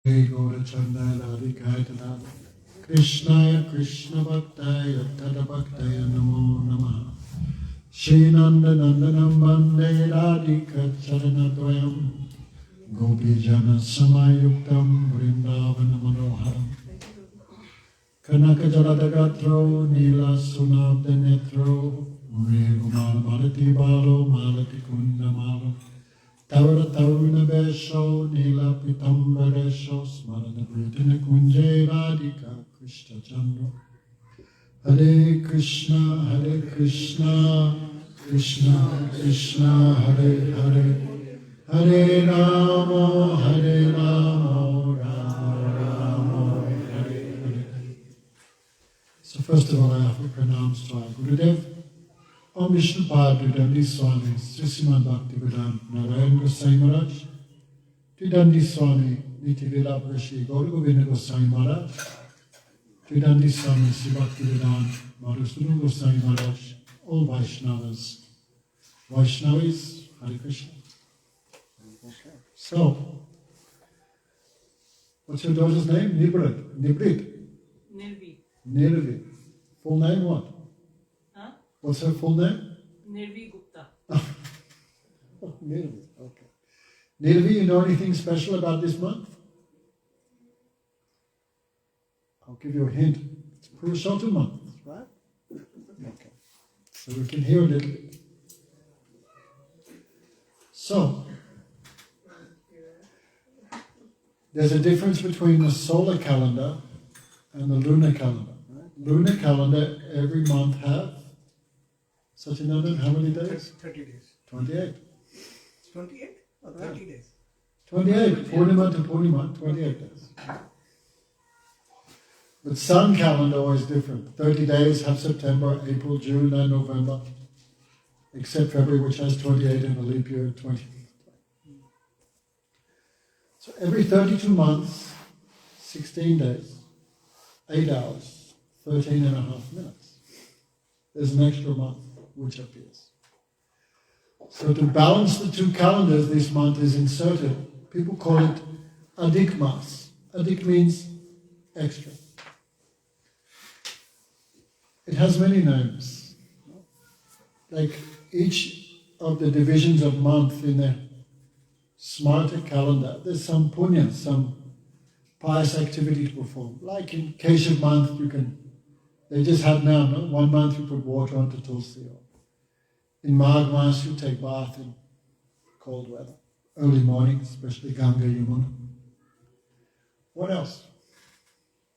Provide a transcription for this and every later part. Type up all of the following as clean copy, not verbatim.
Gaurachandana Radhikaya Krishnaya Krishna Bhaktaya Tada Bhaktaya Namo Namaha Shri Nanda Nandanam Bande Radhika Charanadvayam Gopijana Samayuktam Vrindavana Manoharam Kanaka Jaladagatro Nila Sunabda Netro Murigumala Malati Balo Malati Kunda Malo Tavara Taruna Vesho Nila Pitambaresho Smarana Vritina Kunje Radhika Krishna Chandra Hare Krishna Krishna Krishna Hare Hare Hare Rama Rama Rama Hare Hare. So first of all I offer pranams to our Gurudev Om Vishnu Padridandi Swami Sriman Bhakti Vedanta Narayan Gosai Maharaj Tridandi Swami Niti Lila Prashi Gaura Govinda Gosai Maharaj Tridandi Swami Sri Bhakti Vedanta Madhusudana Gosai Maharaj, all Vaishnavas. Vaishnavis, Hare Krishna. Okay. So, what's your daughter's name? Nibrit. Nirvi. Full name what? Huh? What's her full name? Nirvi Gupta. Oh, Nirvi, okay. Nirvi, you know anything special about this month? I'll give you a hint. It's Purushottam month, right? Okay. So we can hear a little bit. So, there's a difference between the solar calendar and the lunar calendar. Right? Lunar calendar, every month have, Satyanandan, how many days? 30 days. 28. 28 or 30 days? 28. Purnima to Purnima, 28 days. But sun calendar is different. 30 days have September, April, June, and November. Except February, which has 28 and a leap year 20. So every 32 months, 16 days, 8 hours, 13 and a half minutes. There's an extra month which appears. So to balance the two calendars, this month is inserted. People call it Adhik Mas. Adhik means extra. It has many names. Like each of the divisions of month in the Smarta calendar, there's some punya, some pious activity to perform. Like in Keshav month, they just had now, no? 1 month you put water onto Tulsi. Or in Magh Mas, you take bath in cold weather. Early morning, especially Ganga Yamuna. What else?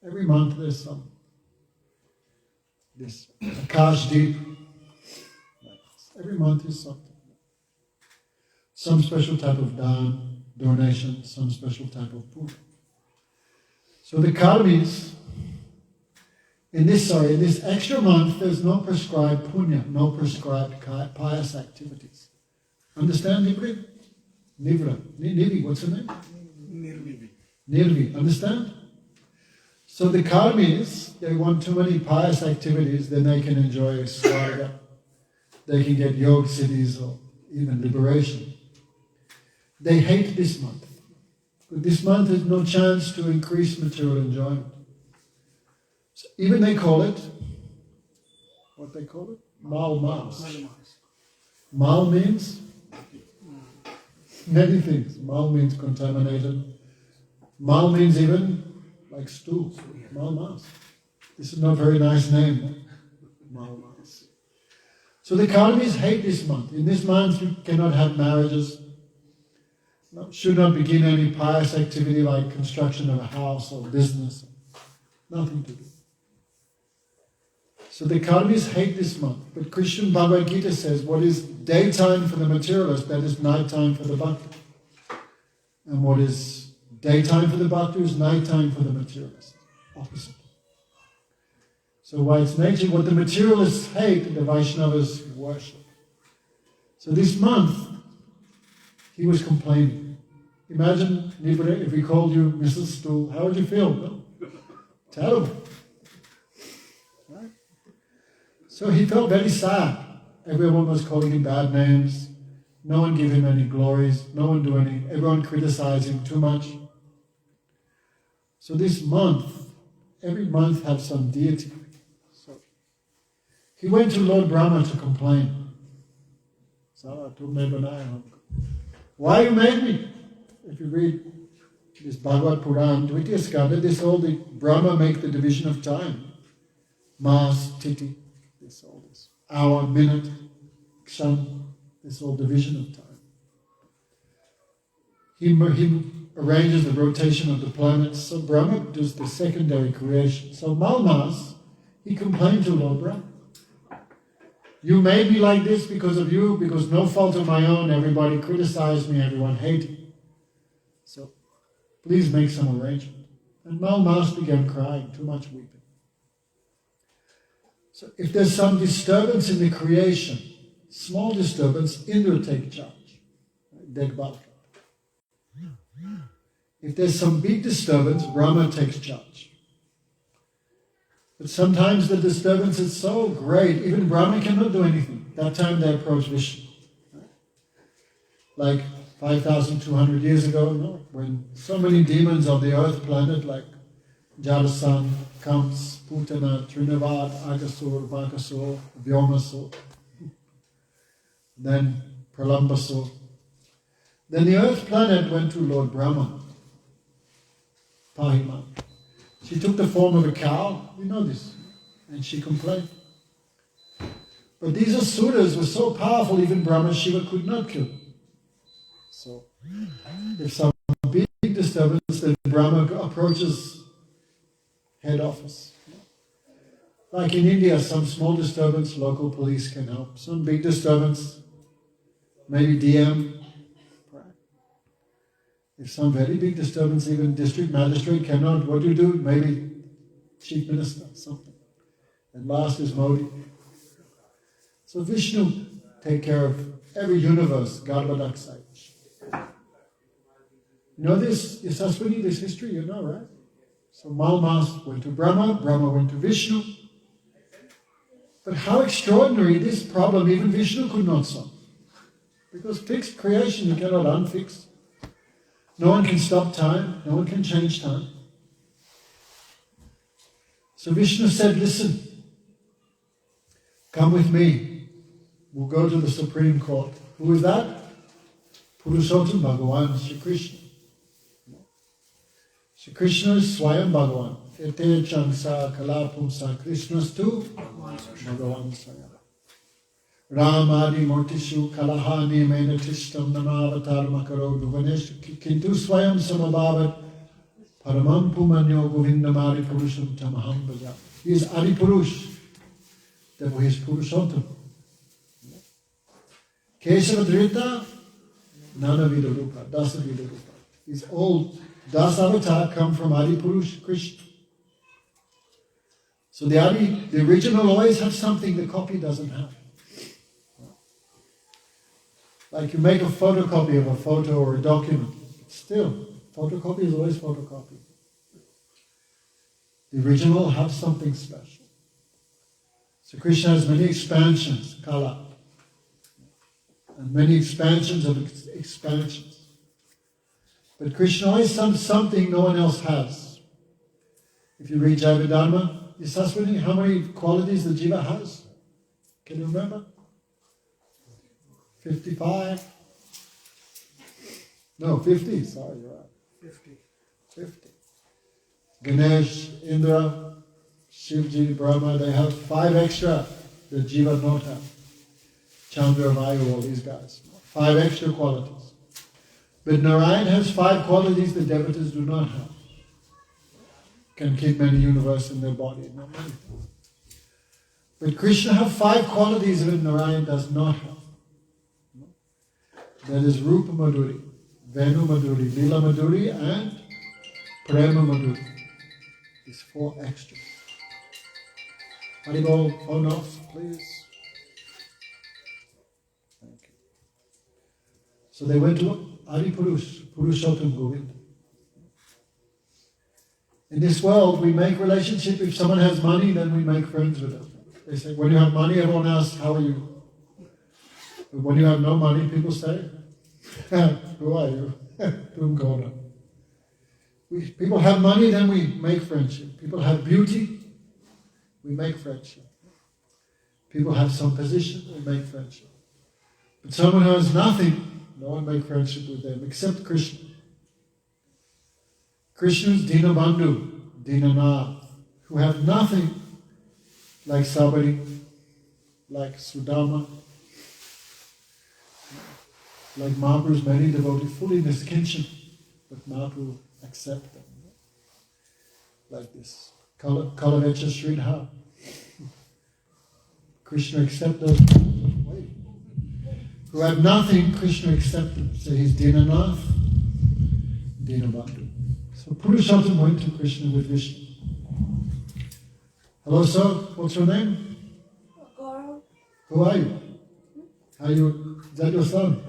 Every month there's some. This Akash Deep. Every month is something. Some special type of donation, some special type of puja. So the karmis, in this extra month, there's no prescribed punya, no prescribed pious activities. Understand, Nivri? Nivi, what's her name? Nirvi, understand? So the karmis, they want too many pious activities, then they can enjoy swarga. They can get yoga siddhis or even liberation. They hate this month. But this month has no chance to increase material enjoyment. So even they call it, what they call it? Mal Mas. Mal means many things. Mal means contaminated. Mal means even like stool. Mal Mas. This is not a very nice name. Mal Mas. So the karmis hate this month. In this month you cannot have marriages. Should not begin any pious activity like construction of a house or business. Nothing to do. So the karmis hate this month. But Krishna Bhagavad Gita says what is daytime for the materialist, that is nighttime for the bhakta. And what is daytime for the bhakta is nighttime for the materialist. Opposite. So by its nature, what the materialists hate, the Vaishnavas worship. So this month, he was complaining. Imagine, Nibra, if we called you Mrs. Stool, how would you feel? No? Terrible. Right? So he felt very sad. Everyone was calling him bad names. No one gave him any glories. No one do any. Everyone criticized him too much. So this month, every month have some deity. So he went to Lord Brahma to complain. Why you made me? If you read this Bhagavad Puran, Dvitiya Skanda, this all the Brahma make the division of time. Mas, Titi, this all this. Hour, minute, Kshan, this all division of time. He arranges the rotation of the planets. So Brahma does the secondary creation. So Malmas, he complained to Lord Brahma. You made me like this because of you, because no fault of my own, everybody criticized me, everyone hated me. So please make some arrangement. And Malmas began crying, too much weeping. So if there's some disturbance in the creation, small disturbance, Indra take charge. Dekbalka. If there's some big disturbance, Brahma takes charge. But sometimes the disturbance is so great, even Brahma cannot do anything. That time they approach Vishnu. Like 5,200 years ago, when so many demons on the earth planet, like Jalasan, Kams, Putana, Trinavad, Agasur, Vakasur, Vyomasur, then Pralambasur. Then the earth planet went to Lord Brahma, Pahima. She took the form of a cow, we know this, and she complained. But these asuras were so powerful, even Brahma Shiva could not kill them. So, if some big disturbance, then Brahma approaches head office. Like in India, some small disturbance, local police can help. Some big disturbance, maybe DM. If some very big disturbance, even district magistrate cannot, what do you do? Maybe chief minister, something. And last is Modi. So Vishnu take care of every universe, Garbhadaksai. You know this, Yasaswini, this history, you know, right? So Malmas went to Brahma, Brahma went to Vishnu. But how extraordinary this problem, even Vishnu could not solve. Because fixed creation you cannot unfix. No one can stop time, no one can change time. So Vishnu said, listen, come with me. We'll go to the Supreme Court. Who is that? Purushottam Bhagavan, Shri Krishna. Shri Krishna is Swayam Bhagavan. Ete Chansa Kalapumsa Krishnastu Bhagavan Swayam. Ramadi Mortishu Kalahani Menatishtam Namavatar Makaro Duvaneshu Kintu Swayam Samabhavat Paramam Pumanyo Govindamari Purusham Tamaham Bhaja. He is Adi Purush, therefore he is Purushottam. Kesava Dhrita, Nana Vida Rupa, Dasa Vida Rupa. His old Das Avatar come from Adi Purush, Krishna. So the original always has something the copy doesn't have. Like you make a photocopy of a photo or a document. Still, photocopy is always photocopy. The original has something special. So Krishna has many expansions, Kala. And many expansions of expansions. But Krishna always has something no one else has. If you read Jaiva Yasaswini, how many qualities the jiva has? Can you remember? 55? No, 50, sorry, you're right. 50. Ganesh, Indra, Shivji, Brahma, they have 5 extra that jiva not have. Chandra, Vayu, all these guys. 5 extra qualities. But Narayan has 5 qualities the devotees do not have. Can keep many universes in their body, not many. But Krishna has 5 qualities that Narayan does not have. That is Rupa Madhuri, Venu Madhuri, Lila Madhuri, and Prema Madhuri. These 4 extras. Haribol, phone off, please. Thank you. So they went to Adi Purush, Purushottam Govinda. In this world, we make relationship. If someone has money, then we make friends with them. They say, when you have money, everyone asks, how are you? But when you have no money, people say, who are you? People have money, then we make friendship. People have beauty, we make friendship. People have some position, we make friendship. But someone who has nothing, no one make friendship with them except Krishna. Krishna's Dinabandhu, Dinanath, who have nothing, like Sabari, like Sudama, like Mahaprabhu's many devotees, fully in his kinship, but Mahaprabhu accept them. Like this. Kalavecha Sridhar. Krishna accept those who have nothing, Krishna accept them. So he's Dinanath, Dinabandhu. So Purushottam went to Krishna with Vishnu. Hello sir, what's your name? Gaurav. Who are you? Is that your son?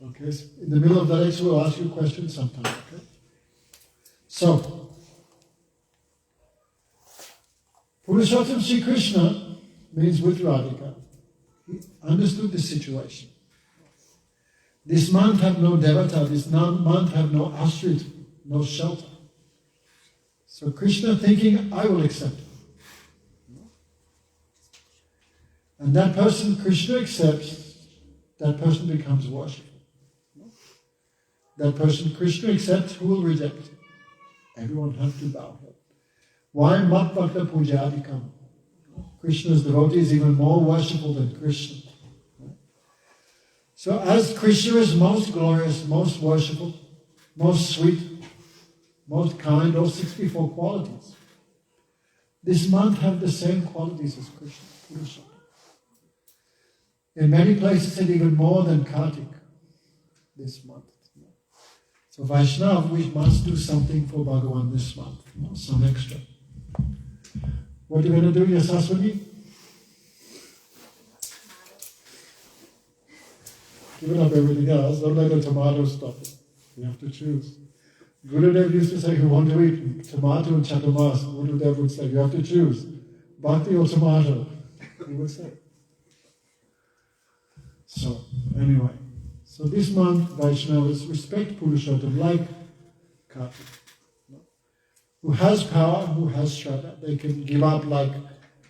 Okay, so in the middle of the lecture we'll ask you a question sometime, okay? So, Purushottam Sri Krishna means with Radhika. He understood the situation. This month have no devata, this month have no ashrit, no shelter. So Krishna thinking, I will accept it. And that person Krishna accepts, that person becomes worshipful. That person Krishna accepts, who will reject? Everyone has to bow head. Why Mat Bhakta Pujadikam? Krishna's devotee is even more worshipful than Krishna. So as Krishna is most glorious, most worshipful, most sweet, most kind, all 64 qualities, this month have the same qualities as Krishna, Purushottam. In many places it's even more than Kartik this month. So Vaishnav, we must do something for Bhagavan this month, some extra. What are you going to do, Yasaswini? Give up everything else, don't let the tomato stop it. You have to choose. Gurudev used to say, who want to eat tomato and chatumas, Gurudev would say, you have to choose, bhakti or tomato, he would say. So, anyway. So this month, Vaishnavas respect Purushottam like Kartik. Who has power, who has Shraddha. They can give up like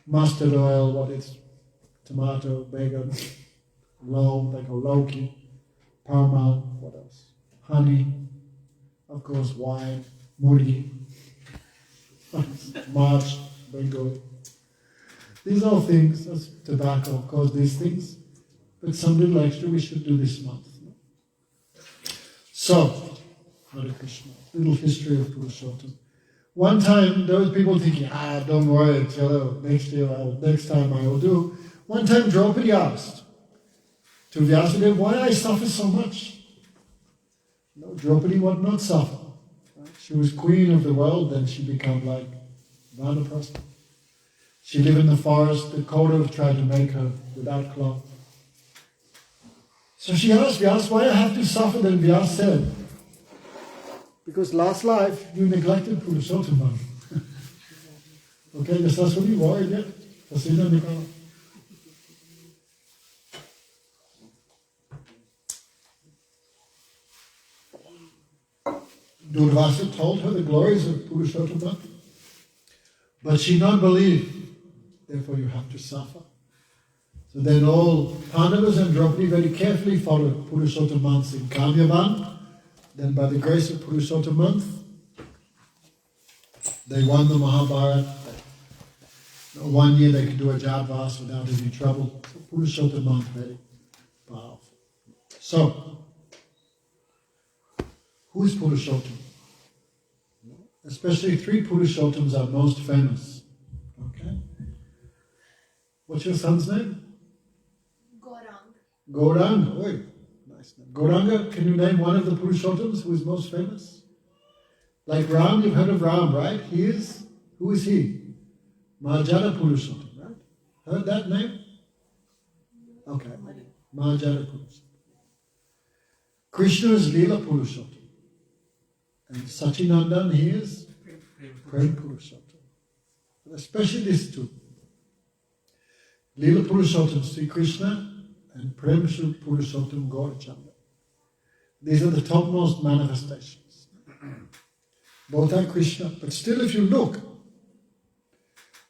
mustard oil, what is tomato, bacon, low, they go Loki, Parmal, what else? Honey, of course wine, mudi, March, Bengali. These are all things, that's tobacco, of course, these things. But some little extra we should do this month. So, Hare Krishna, little history of Purushottam. One time, there was people thinking, don't worry, next time I will do. One time, Draupadi asked to Vyasadeva, why I suffer so much? No, Draupadi would not suffer. She was queen of the world, then she became like Vanaprastha. She lived in the forest, the Kauravas tried to make her without cloth. So she asked Vyas, why I have to suffer? Then Vyas said, because last life you neglected Purushottam. Okay, Yasaswini, why yet? Pasina Nikala. Durvasa told her the glories of Purushottam, but she not believed. Therefore you have to suffer. So then all Pandavas and Draupadi very carefully followed Purushottam months in Kamyavan. Then by the grace of Purushottam month, they won the Mahabharata. 1 year they could do a Jadvas without any trouble. So Purushottam month, very powerful. So, who is Purushottam? Especially 3 Purushottams are most famous. Okay? What's your son's name? Gauranga, oi, nice name. Gauranga, can you name one of the Purushottams who is most famous? Like Ram, you've heard of Ram, right? Who is he? Mahajana Purushottam, right? Heard that name? Okay, Mahajana Purushottam. Krishna is Leela Purushottam. And Sachinandan, he is Prem Purushottam. But especially these two. Leela Purushottam, Sri Krishna, and Prem Purushottam Gaurachandra. These are the topmost manifestations. Both are Krishna. But still, if you look,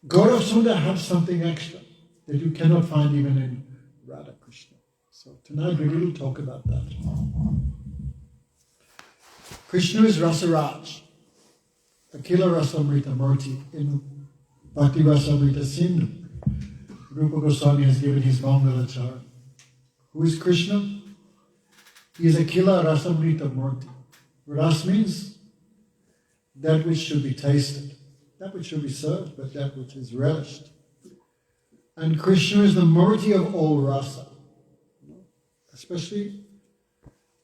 Gaura Sundar has something extra that you cannot find even in Radha Krishna. So tonight we will talk about that. Krishna is Rasaraj, Akila Rasamrita Murti in Bhakti Rasamrita Sindhu. Rupa Goswami has given his Mangalacharan. Who is Krishna? He is Akila Rasamrita Murti. Ras means that which should be tasted, that which should be served, but that which is relished. And Krishna is the Murti of all rasa. Especially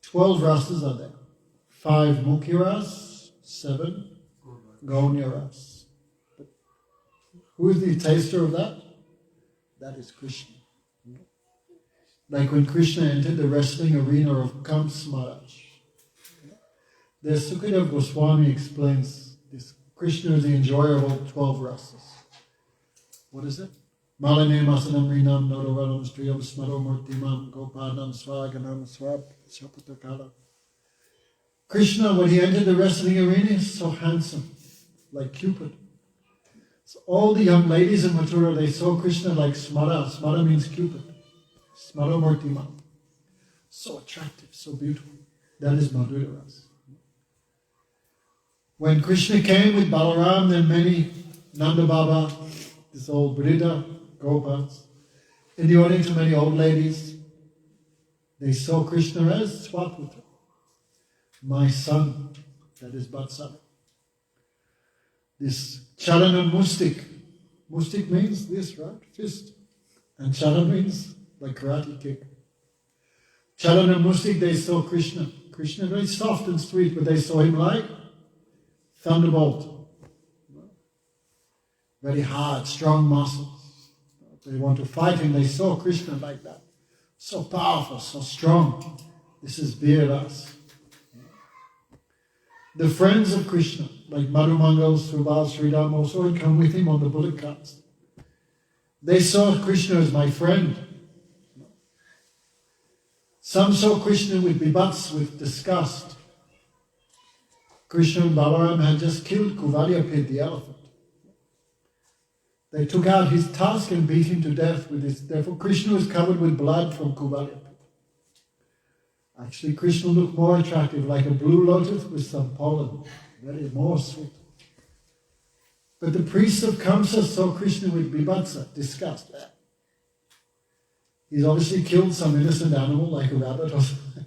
12 rasas are there. 5 Mukhi ras, 7 Gaunya ras. But who is the taster of that? That is Krishna. Like when Krishna entered the wrestling arena of Kamsa Maharaj. The Sukadeva Goswami explains this. Krishna is the enjoyer of all 12 rasas. What is it? Malane masanam rinam nodovalam striyam smaro murtimam gopanam swaganam swap shapatakala. Krishna, when he entered the wrestling arena, is so handsome, like Cupid. So all the young ladies in Mathura, they saw Krishna like Smara. Smara means Cupid. Smaro murtimam. So attractive, so beautiful. That is Madhura Rasa. When Krishna came with Balaram, then many Nanda Baba, this old Brida, Gopas, in the audience, many old ladies, they saw Krishna as Swaputra, my son, that is Vatsala. This Chalana Mustik. Mustik means this, right? Fist. And Chalana means like karate kick. Chalana Mustik, they saw Krishna. Krishna very soft and sweet, but they saw him like thunderbolt. Very hard, strong muscles. They want to fight him, they saw Krishna like that. So powerful, so strong. This is Veeras. The friends of Krishna, like Madhumangal, Subal, Sridham, also had come with him on the bullock carts. They saw Krishna as my friend. Some saw Krishna with bibats, with disgust. Krishna and Balaram had just killed Kuvalyapid, the elephant. They took out his tusk and beat him to death with his. Therefore, Krishna was covered with blood from Kuvalyapid. Actually, Krishna looked more attractive, like a blue lotus with some pollen, very more sweet. But the priests of Kamsa saw Krishna with bibatsa, disgust. He's obviously killed some innocent animal, like a rabbit or something.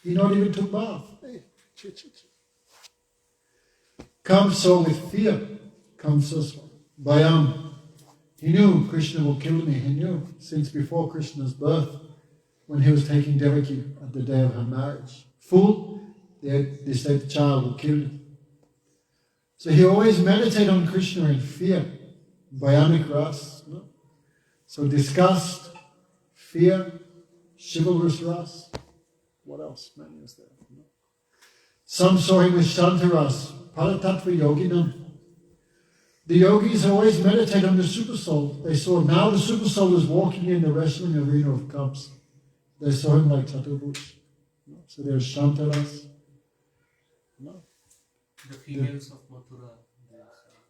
He not even took bath. Kamsa with fear. Kamsa, Bayam. He knew Krishna will kill me. He knew since before Krishna's birth, when he was taking Devaki at the day of her marriage. Fool, they said the child will kill you. So he always meditated on Krishna in fear. Bhayanik ras. No? So disgust, fear, chivalrous ras. What else? Many is there. No? Some saw him with Shantaras, Paratattva Yoginam. The yogis always meditate on the supersoul. They saw now the supersoul is walking in the wrestling arena of Kamsa. They saw him like Chaturbush. No? So there's Shantaras. No? The females of Mathura.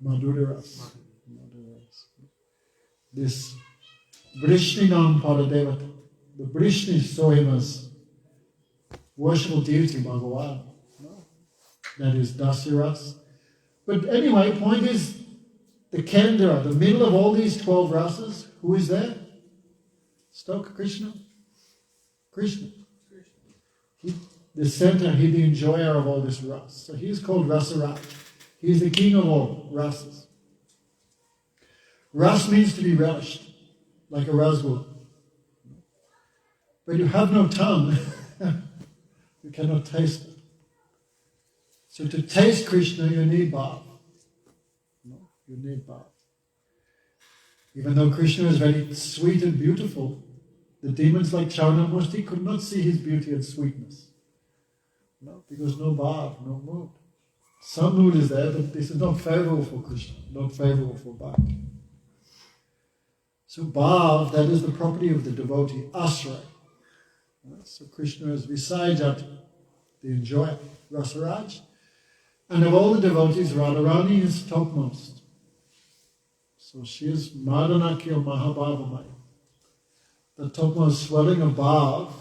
Madhuras. This Vrishninam Paradevata. The Vrishnis saw him as worshipful deity, Bhagavan. No? That is Dasiras. But anyway, point is, the Kendra, the middle of all these 12 rasas, who is there? Stoka Krishna. Krishna. The center, he the enjoyer of all this ras. So he is called Rasaraj. He is the king of all rasas. Ras means to be relished, like a rasgul. But you have no tongue, you cannot taste it. So to taste Krishna, you need bhav. No, you need bhav. Even though Krishna is very sweet and beautiful, the demons like Charanamurti could not see his beauty and sweetness. No, because no bhav, no mood. Some mood is there, but this is not favorable for Krishna, not favorable for bhakti. So bhav, that is the property of the devotee, asray. So Krishna is Visayajati. the enjoyer, Rasaraj. And of all the devotees, Radharani is topmost. So she is Madhanakya Mahabhavamaya. The topmost swelling of Bhav,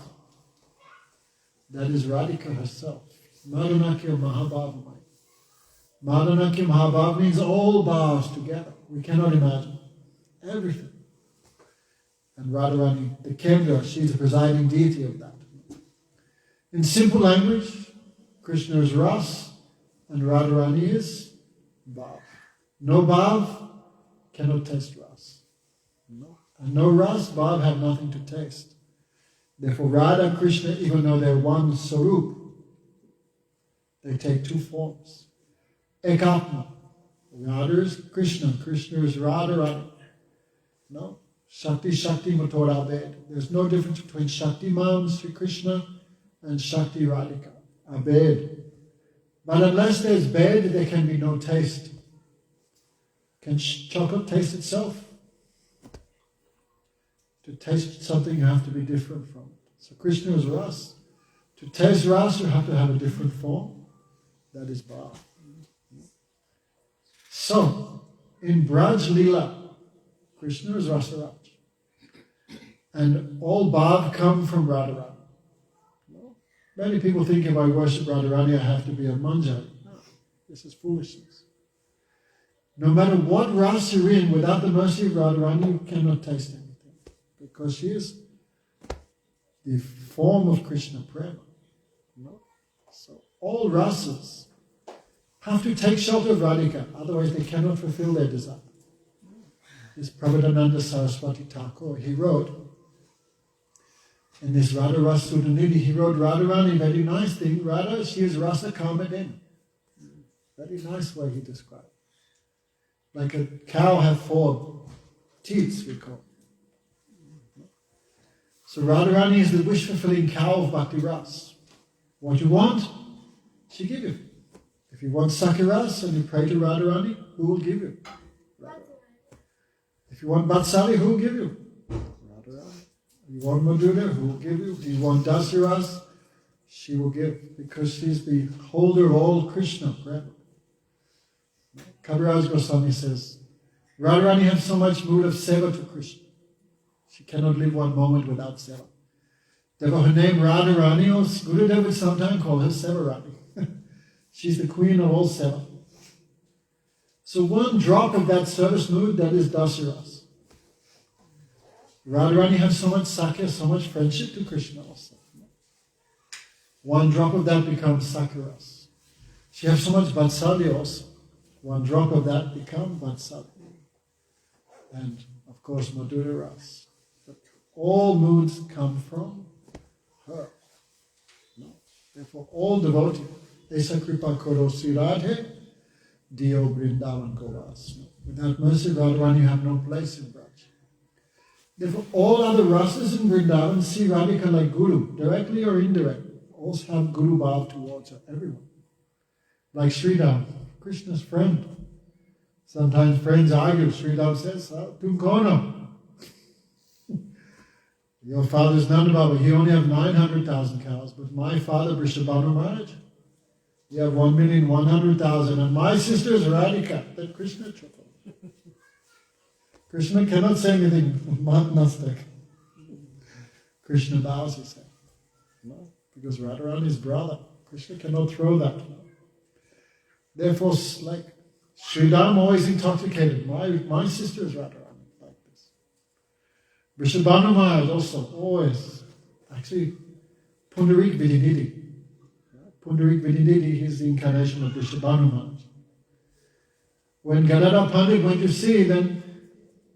that is Radhika herself. Madhanakya Mahabhavamaya. Madhanakya Mahabhav means all Bhavs together. We cannot imagine. Everything. And Radharani, the Kendra, she's the presiding deity of that. In simple language, Krishna is Ras and Radharani is Bhav. No Bhav cannot taste Ras. No. And no Ras, Bhav have nothing to taste. Therefore, Radha and Krishna, even though they're one Sarup, they take two forms. Ekatma. Radha is Krishna, Krishna is Radharani. No. Shakti Matora Abed. There's no difference between Shaktiman Sri Krishna and Shakti Radhika. Abed. But unless there's bed, there can be no taste. Can chocolate taste itself? To taste something, you have to be different from it. So Krishna is Ras. To taste Ras, you have to have a different form. That is Bhav. So, in Braj Leela, Krishna is Rasaraj. And all Bhav come from Radharani. Many people think if I worship Radharani, I have to be a manjari. No, this is foolishness. No matter what ras you're in, without the mercy of Radharani, you cannot taste anything. Because she is the form of Krishna Prema. No? So all rasas have to take shelter of Radhika, otherwise they cannot fulfill their desire. This Prabhupada Saraswati Thakur, he wrote, in this Radha Rasa Sudhanidhi, he wrote Radharani, very nice thing. Radha, she is Rasa Kamadin. Very nice way he described. Like a cow have 4 teats, we call it. So Radharani is the wish-fulfilling cow of Bhakti Ras. What you want, she give you. If you want Sakiras and you pray to Radharani, who will give you? Radharani. If you want Vatsali, who will give you? Radharani. You want Madhura, who will give you? Do you want Dasiras? She will give, because she's the holder of all Krishna forever. Kaviraj Goswami says, Radharani has so much mood of seva to Krishna. She cannot live one moment without seva. Therefore her name Radharani, or Gurudev would sometimes call her Sevarani. She's the queen of all seva. So one drop of that service mood, that is Dasiras. Radharani has so much sakya, so much friendship to Krishna also. One drop of that becomes Sakiras. She has so much Vatsalya also. One drop of that becomes Vatsalya. And of course Madhura Ras. But all moods come from her. No? Therefore all devotees, Esa Kripa Koro Siradhe, Dio Brindavan Govas. Without mercy, Radharani, you have no place in Braj. Therefore, all other rasas in Vrindavan see Radhika like Guru, directly or indirectly. Also have Guru Bhav towards her, everyone. Like Sridham, Krishna's friend. Sometimes friends argue. Sridham says, Tum kono? Your father's Nanda Baba, he only have 900,000 cows, but my father, Vrishabhanu Maharaj, he have 1,100,000, and my sister is Radhika, that Krishna Chokha. Krishna cannot say anything, Mahatmastak. Krishna bows his head. No, because Radharani is brother. Krishna cannot throw that. Therefore, like Sridham always intoxicated. My sister is Radharani, like this. Vrishabhanu Maharaj also always, actually, Pundarik Vidinidhi. Pundarik Vidinidhi is the incarnation of Vrishabhanu Maharaj. When Gadadhar Pandit went to see, then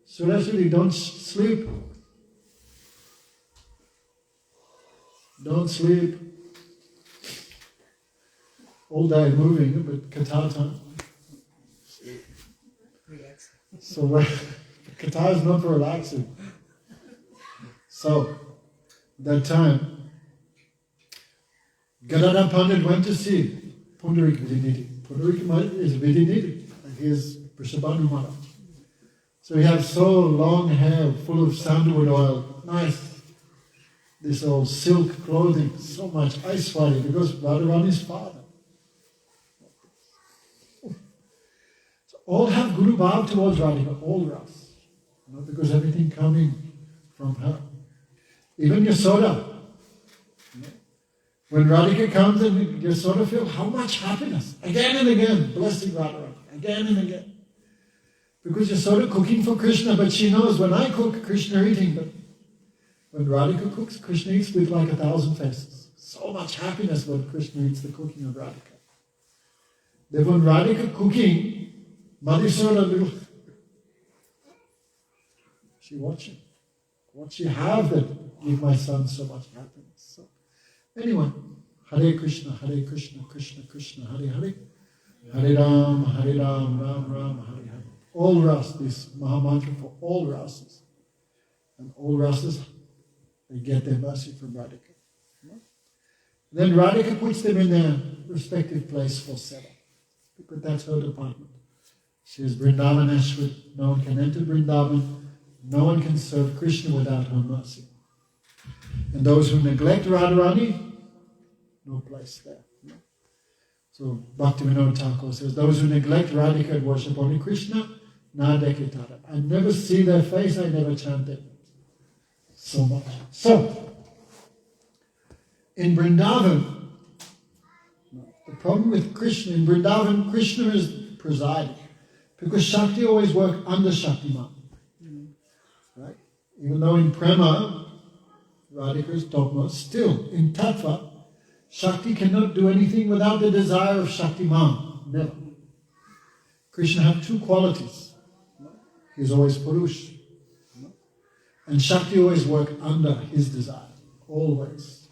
Sureshwari, don't sleep. Don't sleep. All day moving, but katha time. Relax. So katha is not for relaxing. So, that time, Gadadhar Pandit went to see Pundarik Vidinidhi. Pundarik is Vidinidhi, and he is Vrishabhanu Maharaj. So he has so long hair, full of sandalwood oil, nice. this old silk clothing, so much Aishwarya, because Radharani's father. So all have Guru Bhav towards Radhika, all Ras. Because everything coming from her. Even Yasoda. When Radhika comes and Yasoda feels how much happiness. Again and again, blessing Radharani. Again and again. Because Yasoda cooking for Krishna, but she knows when I cook, Krishna eating. But when Radhika cooks, Krishna eats with like 1,000 faces. So much happiness when Krishna eats the cooking of Radhika. Then when Radhika cooking, Madhusuda little, she watching. What she have that give my son so much happiness. So, anyway, Hare Krishna, Krishna Krishna, Hare Hare. Hare Ram, Ram Ram, Hare Hare. All ras, this Mahamantra for all rasas. And all rasas, they get their mercy from Radhika. Then Radhika puts them in their respective place for seva. Because that's her department. She is Vrindavaneshwar. No one can enter Vrindavan. No one can serve Krishna without her mercy. And those who neglect Radharani, no place there. So Bhaktivinoda Thakur says, those who neglect Radhika and worship only Krishna, Nadekitara. I never see their face, I never chant their names. So much. So, in Vrindavan, the problem with Krishna, in Vrindavan, Krishna is presiding. Because Shakti always works under Shaktiman. Right? Even though in Prema, Radhika is dogma, still in Tattva, Shakti cannot do anything without the desire of Shaktiman. Never. Krishna has two qualities. He is always Purush. And Shakti always works under his desire. Always.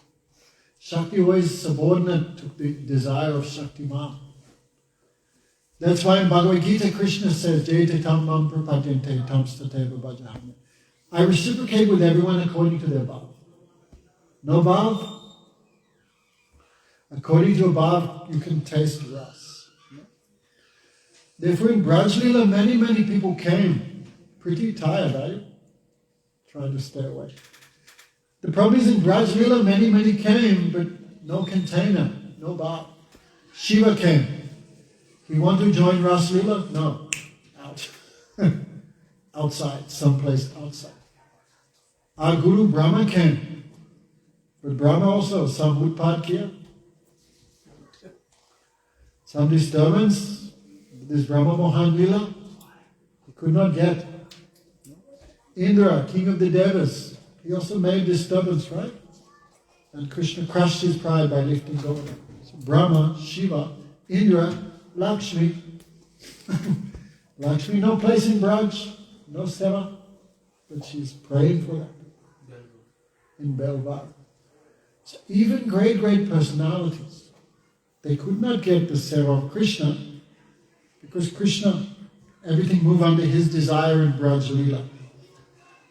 Shakti always subordinate to the desire of Shaktiman. That's why in Bhagavad Gita, Krishna says, Jayate tam mam prapadyante tam stateva bhajahami. I reciprocate with everyone according to their bhav. No bhav? According to a bhav, you can taste ras. Therefore, in Braj Leela, many people came. Pretty tired, right? Trying to stay away. The problem is in Braj Leela, many came, but no container, no bhav. Shiva came. He wanted to join Ras Leela? No. Out. Outside, someplace outside. Our Guru Brahma came. But Brahma also, some utpad kiya. Some disturbance. This Brahma Mohan Leela, he could not get. Indra, king of the Devas, he also made disturbance, right? And Krishna crushed his pride by lifting Govardhan. So Brahma, Shiva, Indra, Lakshmi. Lakshmi, no place in Braj, no seva, but she's praying for that in Belvar. So even great personalities, they could not get the seva of Krishna because Krishna, everything moved under his desire in Braj Leela.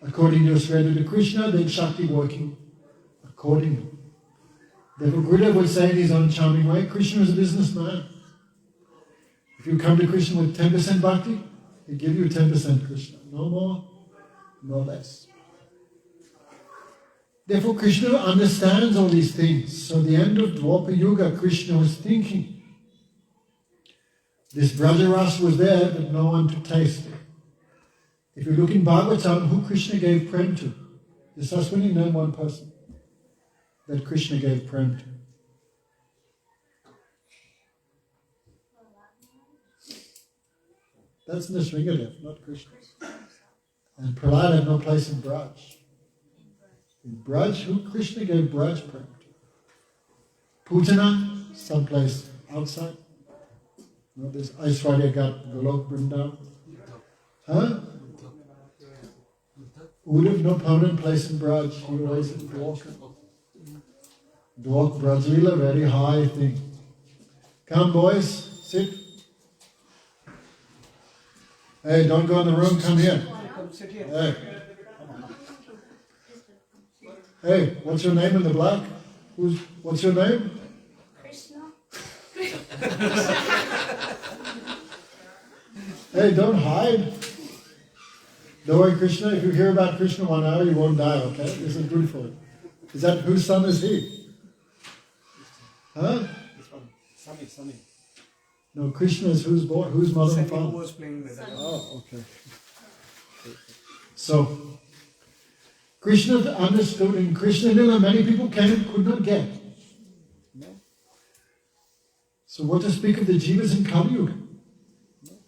According to Sreda to Krishna, then Shakti working accordingly. Therefore Gurudev would say in his own charming way, Krishna is a businessman. If you come to Krishna with 10% bhakti, he'll give you 10% Krishna. No more, no less. Therefore Krishna understands all these things. So at the end of Dwapara Yuga, Krishna was thinking, this Brajaras was there, but no one to taste it. If you look in Bhagavatam, who Krishna gave prem to? Yasaswini, name one person that Krishna gave prem to. That's Nrsimhadev, not Krishna. And Prahlad had no place in Braj. In Braj, who Krishna gave Braj prem to? Putana, someplace outside. No, this Aishwarya got Golok Vrindavan. Huh? Uddhav, no permanent place in Braj. He always in Dwarka. Dwarka, Braj Leela, very high thing. Come boys, sit. Hey, don't go in the room, come here. Come sit here. Hey. Hey, what's your name in the black? What's your name? Krishna. Hey, don't hide. Don't worry, Krishna. If you hear about Krishna 1 hour, you won't die, okay? This is good for you. Is that whose son is he? Huh? Sunny. No, Krishna is whose boy? Whose mother and Sunny who father? was playing with that. Oh, okay. So, Krishna understood in Krishna Lila many people came and could not get. No. So what to speak of the jivas in Kali Yuga?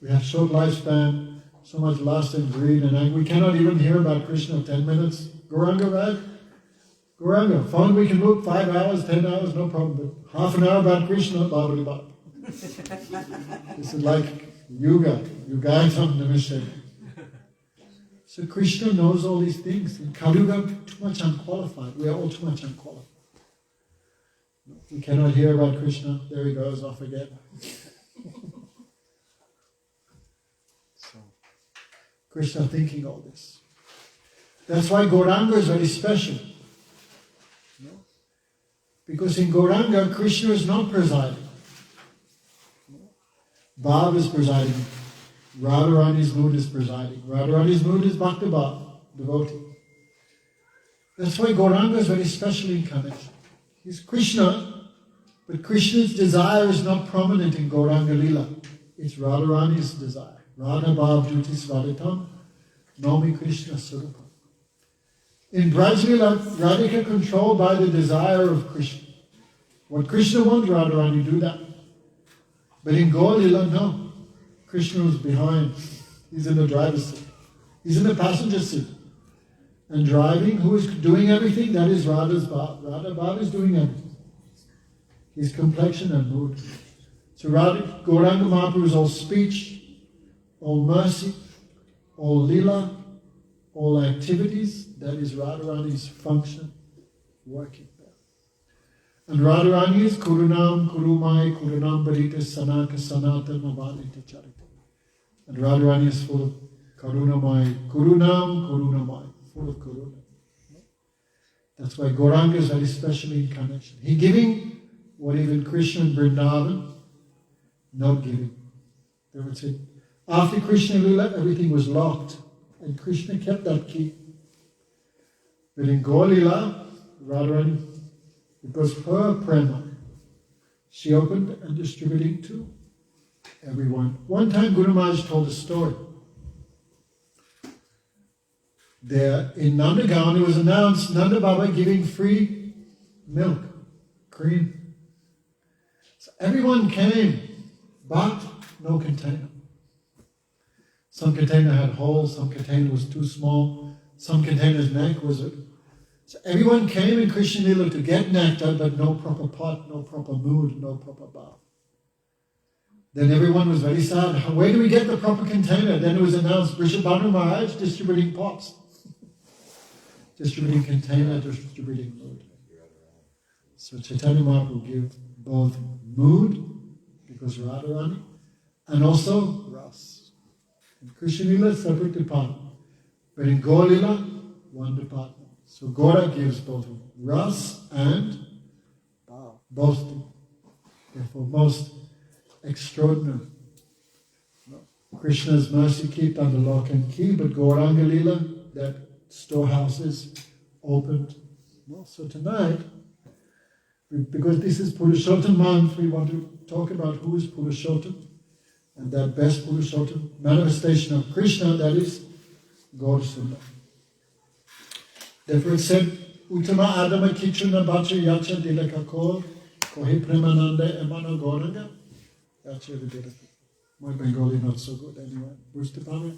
We have short lifespan, so much lust and greed and anger. We cannot even hear about Krishna 10 minutes. Gauranga, right? Gauranga, phone we can look 5 hours, 10 hours, no problem. But half an hour about Krishna, Bhavali Bhav. This is like Yuga, Yugaitham Namaste. So Krishna knows all these things. In Kali Yuga, too much unqualified. We are all too much unqualified. We cannot hear about Krishna. There he goes, off again. So, Krishna thinking all this. That's why Gauranga is very special. Because in Gauranga, Krishna is not presiding. Bhava is presiding. Radharani's mood is presiding. Radharani's mood is Bhakti Bhava, devotee. That's why Gauranga is very special incarnation. He's Krishna, but Krishna's desire is not prominent in Gauranga Lila. It's Radharani's desire. Radha Bhav Juti Svaditam, Nomi Krishna Surupam. In Braj Lila, Radhika controlled by the desire of Krishna. What Krishna wants, Radharani do that. But in Gaur Lila, no. Krishna is behind. He's in the driver's seat. He's in the passenger seat. And driving, who is doing everything? That is Radha's Bhav. Radha Bhav is doing everything. His complexion and mood. So Gauranga Mahaprabhu is all speech, all mercy, all lila, all activities. That is Radharani's function, working there. And Radharani is Kurunam, Kurumai, Kurunam Bharita, Sanaka, Sanatan, Avalita, Charita. And Radharani is full of Karunamai, Kurunam, full of Karuna. That's why Gauranga is very special incarnation. He giving what even Krishna and Vrindavan not giving. They would say, after Krishna Lila, everything was locked. And Krishna kept that key. But in Gaur Lila, Radharani, because her prema, she opened and distributing to everyone. One time Guru Maharaj told a story. There in Nandagaon, it was announced Nanda Baba giving free milk, cream. So everyone came, but no container. Some container had holes, some container was too small, some container's neck was... So everyone came in Krishna Lila to get nectar, but no proper pot, no proper mood, no proper bath. Then everyone was very sad. Where do we get the proper container? Then it was announced, Vrishabhanu Maharaj distributing pots. Distributing container, distributing mood. So Chaitanya Mahaprabhu gave both mood, because Radharani, and also Ras. In Krishna Lila, separate department. But in Gaur Lila, one department. So Gaura gives both Ras and Bhav. Both. Therefore, most extraordinary. Krishna's mercy kept under lock and key, but Gauranga Lila, that storehouse is opened. Well, so tonight, because this is Purushottam month, we want to talk about who is Purushottam, and that best Purushottam manifestation of Krishna, that is Gaur Sundar. Therefore it said, Uttama Adama Kichuna Bacha Yacha Dilakakor, Kohi Premananda Emano Gauranga. Yacha Vidilaka. My Bengali not so good anyway. Bustapame.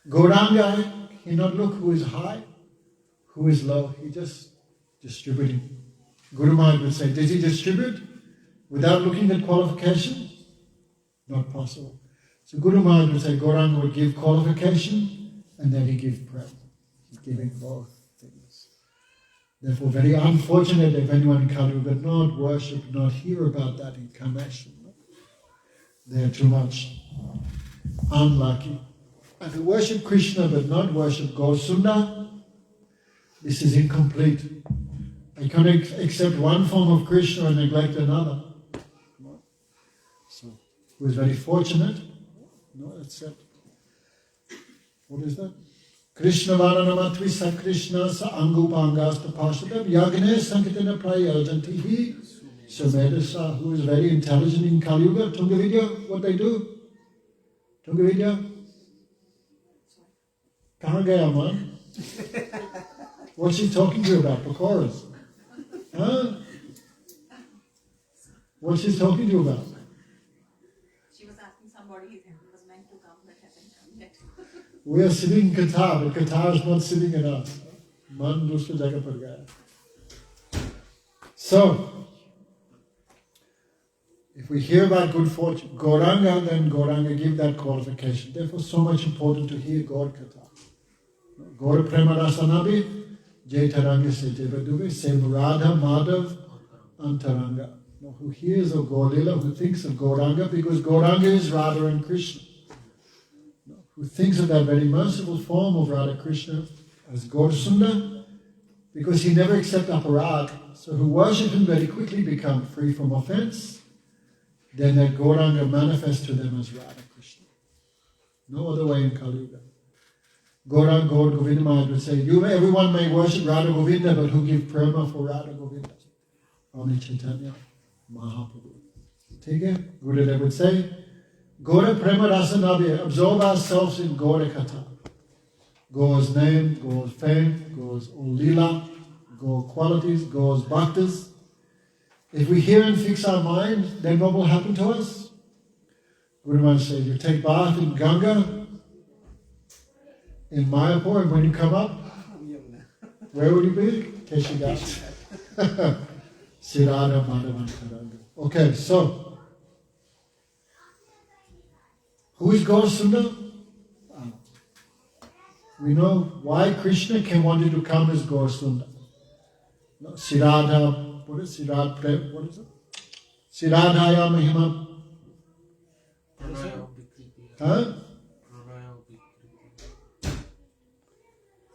Gauranga, he not look who is high, who is low. He just distributing. Guru Maharaj would say, did he distribute without looking at qualification? Not possible. So Guru Maharaj would say, Gauranga would give qualification and then he give prayer. He's giving both things. Therefore, very unfortunate if anyone in Kali Yuga not worship, not hear about that incarnation. They are too much unlucky. And to worship Krishna but not worship Gaur-Sunda, this is incomplete. I can't accept one form of Krishna and neglect another. So, who is very fortunate, no, accept. What is that? Krishna Varanamatvi Sa Krishna Sa Angupangasta Pashadam Yagne Sankitana Prayajantihi Sumedasa, who is very intelligent in Kali Yuga. Tungavidya, what they do? Tungavidya? Kahan gaya man? What's she talking to you about? Pakoras? Huh? What's she talking to you about? She was asking somebody who was meant to come but hasn't come yet. We are sitting in Qatar, but Qatar is not sitting in us. Man dusra jagah par gaya. So, if we hear about good fortune, Gauranga, then Gauranga give that qualification. Therefore, so much important to hear Gaur Katha. Gaur Prema Rasanabi, Jaitaranga Sejavadube, same Radha, Madhav, Antaranga. Who hears of Gaur Lila, who thinks of Gauranga, because Gauranga is Radha and Krishna. Who thinks of that very merciful form of Radha Krishna as Gaur Sundar, because he never accepts aparad. So who worship him very quickly become free from offense. Then that Gauranga manifests to them as Radha Krishna. No other way in Kali Yuga. Gauranga, Gaur Govinda Maharaj would say, everyone may worship Radha Govinda, but who give prema for Radha Govinda? Only Chaitanya Mahaprabhu. Take it? Gurudev would say, Gaura Prema Rasa Nabhya, absorb ourselves in Gaura Katha. Gaur's name, Gaur's fame, Gaur's Lila, Gaur's qualities, Gaur's bhaktas. If we hear and fix our mind, then what will happen to us? Guru Maharaj said, you take bath in Ganga, in Mayapur, and when you come up, where will you be? Keshigat. Sirada Madhavan Karanga. Okay, so, who is Gaur Sundar? We know why Krishna came wanted to come as Gaur Sundar. Siradha, what is Sirad Prem? What is it? Siradhaya Mahima. Huh?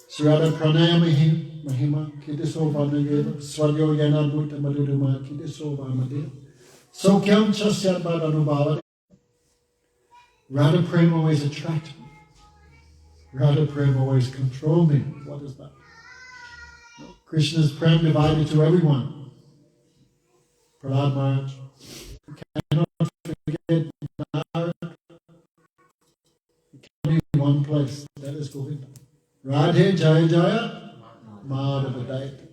Sirada Pranaya Mahima. Kidiso Vanageva. Swadyo Yana Bhuta Madhurima. Kidiso Vamadeva. So Kyam Chasyat Bhadanubhava. Radha Prem always attract me. Radha Prem always control me. What is that? Krishna's Prem divided to everyone. Prahlad Maharaj. You cannot forget Narad. It can be one place. That is Govinda. Radhe Jaya Jaya Madhava Daita.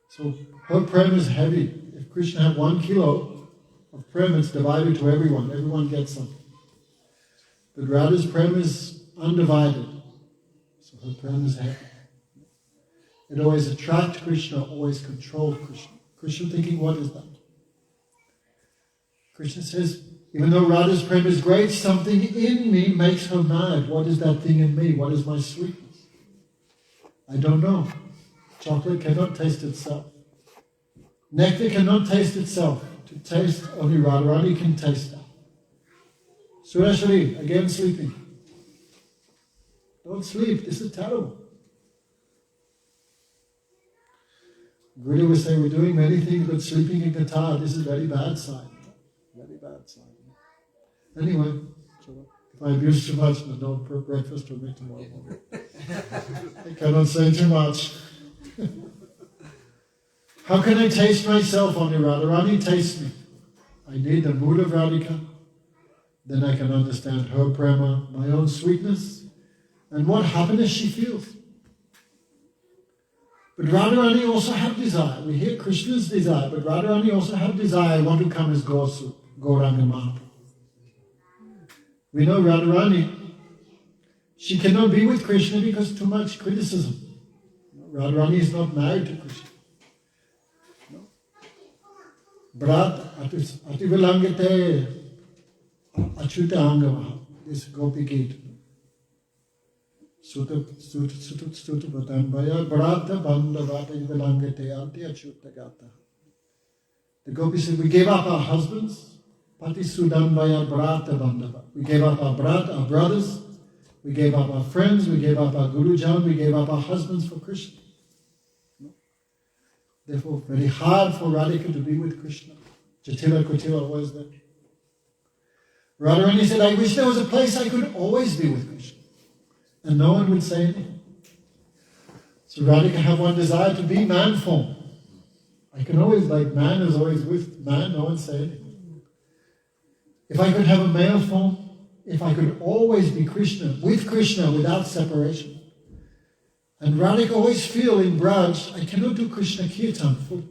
So her Prem is heavy. If Krishna had 1 kilo of Prem, it's divided to everyone. Everyone gets something. But Radha's Prem is undivided. So her Prem is heavy. It always attracts Krishna, always controls Krishna. Krishna thinking, what is that? Krishna says, even though Radha's Prem is great, something in me makes her mad. What is that thing in me? What is my sweetness? I don't know. Chocolate cannot taste itself. Nectar cannot taste itself. To taste, only Radharani can taste that. Sureshwari, again sleeping. Don't sleep, this is terrible. Guru was saying, we're doing many things, but sleeping in Qatar, this is a very bad sign. Very bad sign. Anyway, so if I abuse too much, there's no breakfast for me tomorrow morning. I cannot say too much. How can I taste myself? Only Radharani tastes me. I need the mood of Radhika. Then I can understand her prema, my own sweetness, and what happiness she feels. But Radharani also have desire. We hear Krishna's desire, but Radharani also have desire. I want to come as Gauranga Mahaprabhu. We know Radharani, she cannot be with Krishna because too much criticism. Radharani is not married to Krishna. Brat ativilangate achyuta angavaha. This Gopi Gita. Suta Patanbaya Brata Bandavata Ivilangate Ati Achyuta Gata. The Gopi said, we gave up our husbands, Pati Sudanbaya Brata Bandava. We gave up our brata, our brothers, we gave up our friends, we gave up our Gurujan, we gave up our husbands for Krishna. Therefore, very hard for Radhika to be with Krishna. Jatila Kutila was there. Radharani said, I wish there was a place I could always be with Krishna. And no one would say anything. So Radhika had one desire to be man form. I can always, like man is always with man, no one say anything. If I could have a male form, if I could always be Krishna, with Krishna, without separation. And Radhika always feel in Braj, I cannot do Krishna Kirtan fully.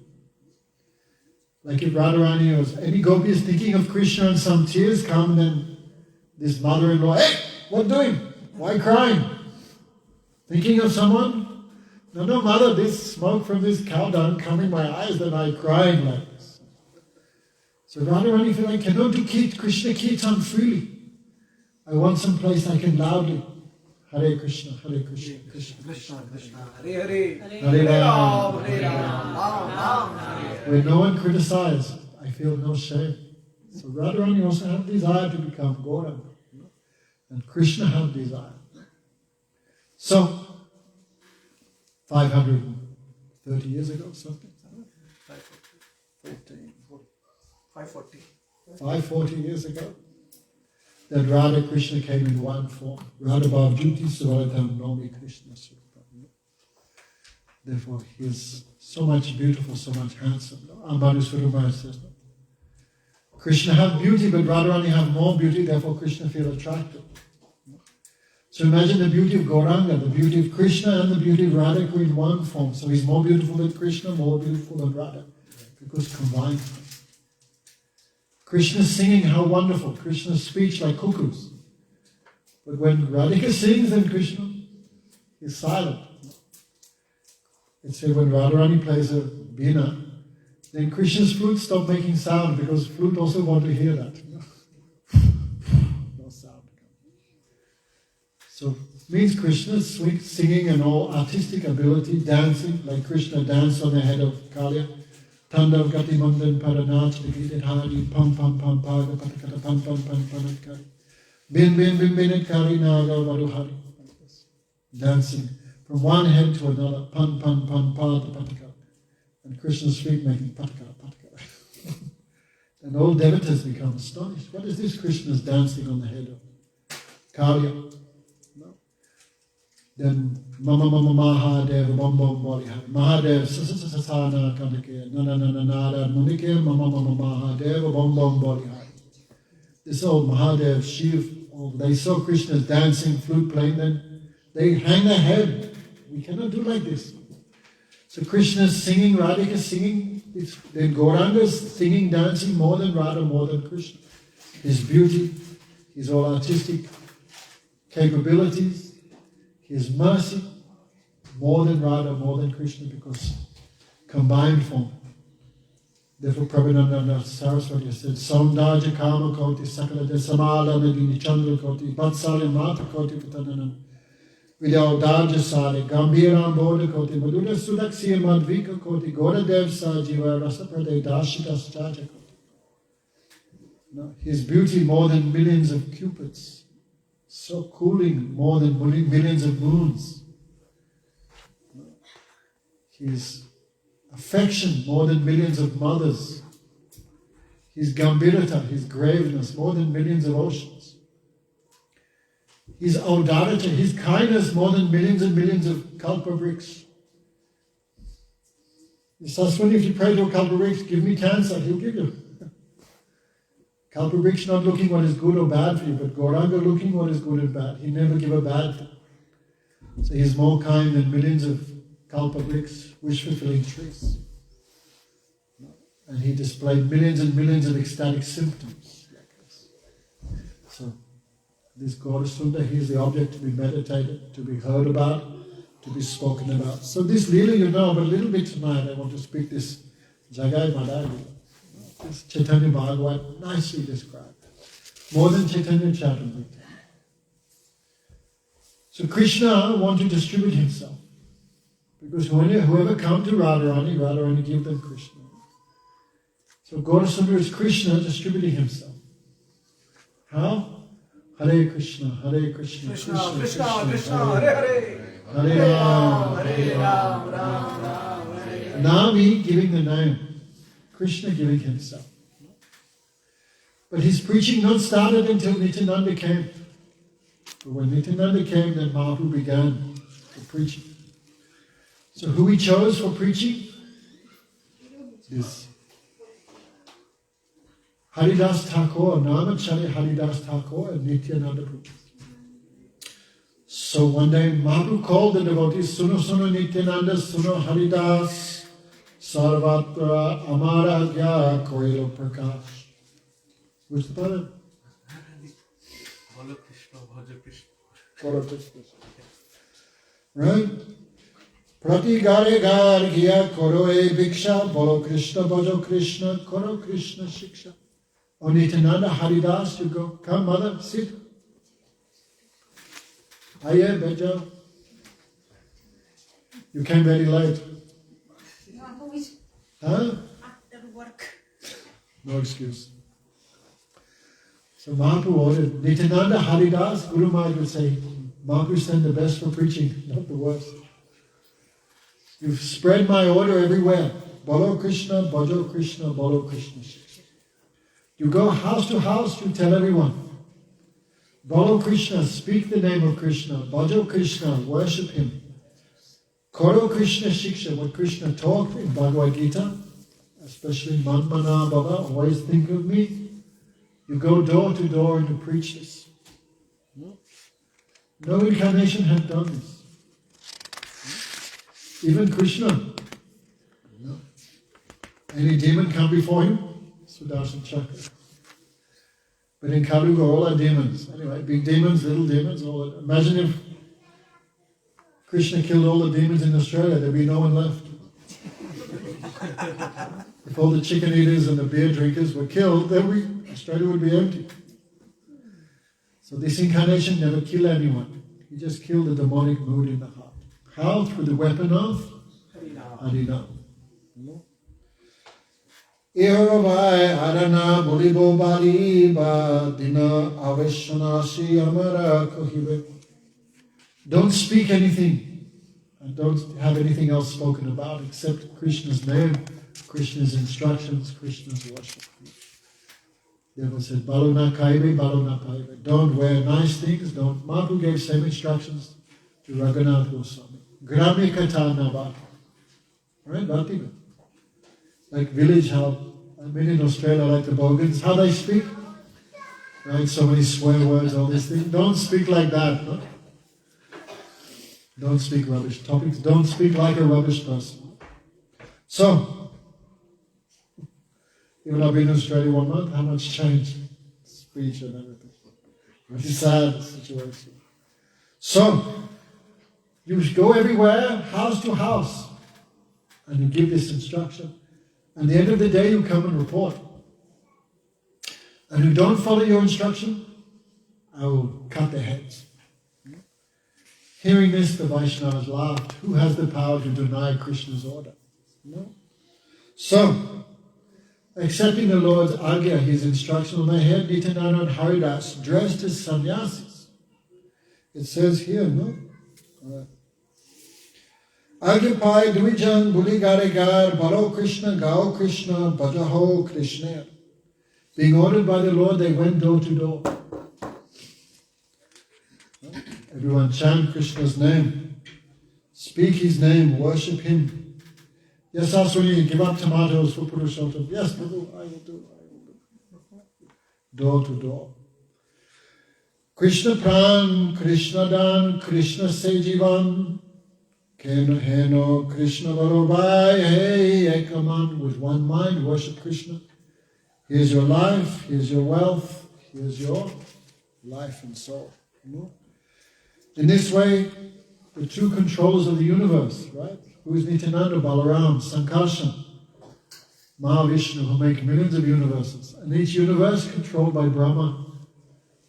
Like if Radharani or any gopi is thinking of Krishna and some tears come, then this mother-in-law, hey, what doing? Why crying? Thinking of someone? No, mother, this smoke from this cow dung coming in my eyes, then I crying like this. So Radharani feel I cannot do Krishna Kirtan freely. I want some place I can loudly Hare Krishna, Hare Krishna, Krishna Krishna, Krishna, Hare Hare, Hare Ram, Hare Ram, Ram Ram, Hare. where no one criticizes, I feel no shame. So Radharani also had desire to become Gauranga. And Krishna had desire. So, 530 years ago, something? 540 years ago, that Radha Krishna came in one form. Radha Bhav Jyoti Suvaratam Nomi Krishna Surupa. Therefore, he is so much beautiful, so much handsome. Ambadu Suruma says that. Krishna have beauty, but Radharani have more beauty, therefore Krishna feel attracted. So imagine the beauty of Gauranga, the beauty of Krishna and the beauty of Radha in one form. So he's more beautiful than Krishna, more beautiful than Radha, because combined. Krishna's singing, how wonderful. Krishna's speech like cuckoos. But when Radhika sings, then Krishna is silent. It's said when Radharani plays a veena, then Krishna's flute stops making sound because flute also want to hear that. No sound. So it means Krishna's singing and all artistic ability, dancing, like Krishna danced on the head of Kaliya. Tandav Gati Mandan Paranach, Vigitit Hari, Pam Pam Pam Paga Patakata Pam Pam Pam Panatkari. Bin Bin Bin Binatkari Naga Varuhari. Dancing from one head to another, Pan Pan Pan Pada Pataka. And Krishna's feet making Pataka Pataka. And all devotees become astonished. What is this Krishna's dancing on the head of Kaliya? No. Then Mama Mama Mahadeva Bom Bom Bolihari. Mahadev Sasasasana Kandake Nana Nana Nada Munike Mama Mama Mahadeva Bom Bom Bolihari. This old Mahadev, Shiv, they saw Krishna's dancing, flute playing, then they hang their head. We cannot do like this. So Krishna's singing, Radhika's singing, then Gauranga's singing, dancing more than Radha, more than Krishna. His beauty, his all artistic capabilities, his mercy, more than Radha, more than Krishna, because combined form. Therefore Prabhupada Saraswati said, Saundaja Kama Koti, Sakala de Samala Nagini Chandra Koti, Batsali Mata Koti Patananam, Vidaudaja Sale, Gambiram Bodha Koti, Madhuda Sudaksya Madvika Koti, Goda Dev Sajiva, Rasaprade Dashitas Chaja Koti. No, his beauty more than millions of cupids, so cooling more than millions of moons. His affection more than millions of mothers. His gambirata, his graveness, more than millions of oceans. His audarata, his kindness, more than millions and millions of kalpa bricks. Saswani, if you pray to a kalpa bricks, give me cancer, he'll give you. Kalpa bricks not looking what is good or bad for you, but Gauranga looking what is good and bad. He never give a bad thing. So he's more kind than millions of kalpa bricks, wish-fulfilling trees. And he displayed millions and millions of ecstatic symptoms like this. So, this Gaurasunda, he is the object to be meditated, to be heard about, to be spoken about. So this Leela you know, but a little bit tonight I want to speak this Jagai Madai Leela. This Chaitanya Bhagavat, nicely described. More than Chaitanya Charitamrita. So Krishna wanted to distribute himself. Because whoever come to Radharani give them Krishna. So Gaurasundara is Krishna distributing himself. How? Hare Krishna, Hare Krishna, Krishna, Krishna, Krishna, Hare Hare. Hare Ram, Hare Ram, Ram Ram, Hare Hare. Nami giving the name, Krishna giving himself. But his preaching not started until Nityananda came. But when Nityananda came, then Mahaprabhu began the preaching. So who he chose for preaching is Haridas Thakur, Namachari Haridas Thakur and Nityananda Prabhu. So one day Mahaprabhu called the devotees, Suno Suno Nityananda, Suno Haridas, Sarvatra Amaragya Koilo Prakash. Who's the brother? Bolo Krishna, Bhaja Krishna. Koro Krishna. Right? Prati Gare Gar Gya Koro E Bhiksha, Bolo Krishna, Bhajo Krishna, Koro Krishna Shiksha. O Nityananda Haridas, you go, come mother, sit. Aye, Bejo. You came very late. No, I'm always Huh? after work. No excuse. So Mahaprabhu ordered Nityananda Haridas, Guru Maharaj would say, Mahaprabhu sent the best for preaching, not the worst. You've spread my order everywhere. Bolo Krishna, Bhajo Krishna, Bolo Krishna. You go house to house, you tell everyone. Bolo Krishna, speak the name of Krishna. Bhajo Krishna, worship him. Koro Krishna Shiksha, what Krishna taught in Bhagavad Gita, especially Manmana Bhava, always think of me. You go door to door and you preach this. No incarnation had done this. Even Krishna. No. Any demon come before him? Sudarshan Chakra. But in Kali Yuga, all are demons. Anyway, big demons, little demons, all that. Imagine if Krishna killed all the demons in Australia, there'd be no one left. If all the chicken eaters and the beer drinkers were killed, then Australia would be empty. So this incarnation never killed anyone. He just killed the demonic mood in the heart. How? Through the weapon of Harinam. Ihoravai Arana Bolibo Bali Ba Dina Aveshanasi Amara Kohibe. Don't speak anything and don't have anything else spoken about except Krishna's name, Krishna's instructions, Krishna's worship. Therefore said, Baluna Kaibe, Baluna Kaibe. Don't wear nice things, don't. Mahaprabhu gave same instructions to Raghunath Goswami. Grami Katana Bhakti. Alright, Bhakti. Like village, how, I mean in Australia, like the Bogans, how they speak. Right, so many swear words, all these things. Don't speak like that, no? Don't speak rubbish topics. Don't speak like a rubbish person. So, even I've been in Australia 1 month, how much change? Speech and everything. Very sad situation. So, you go everywhere, house to house, and you give this instruction. At the end of the day, you come and report. And who don't follow your instruction, I will cut their heads. Hearing this, the Vaishnavas laughed. Who has the power to deny Krishna's order? No. So, accepting the Lord's agya, his instruction on the head, Nityananda and Haridas, dressed as sannyasis. It says here, no? Agyapai Dvijan Buligaregar Baro Krishna Gao Krishna Bhajaho Krishna. Being ordered by the Lord, they went door to door. Everyone chant Krishna's name, speak his name, worship him. Yes, Aswini, give up tomatoes for Purushottam. Yes, Prabhu, I will do. Door to door. Krishna Pran, Krishna Dan, Krishna Sejivan. Keno Heno, Krishna Varobai, hey, Ekaman, with one mind, worship Krishna. Here's your life, here's your wealth, here's your life and soul. In this way, the true controllers of the universe, right? Who is Nityananda, Balaram, Sankarshan, Mahavishnu, who make millions of universes. And each universe controlled by Brahma.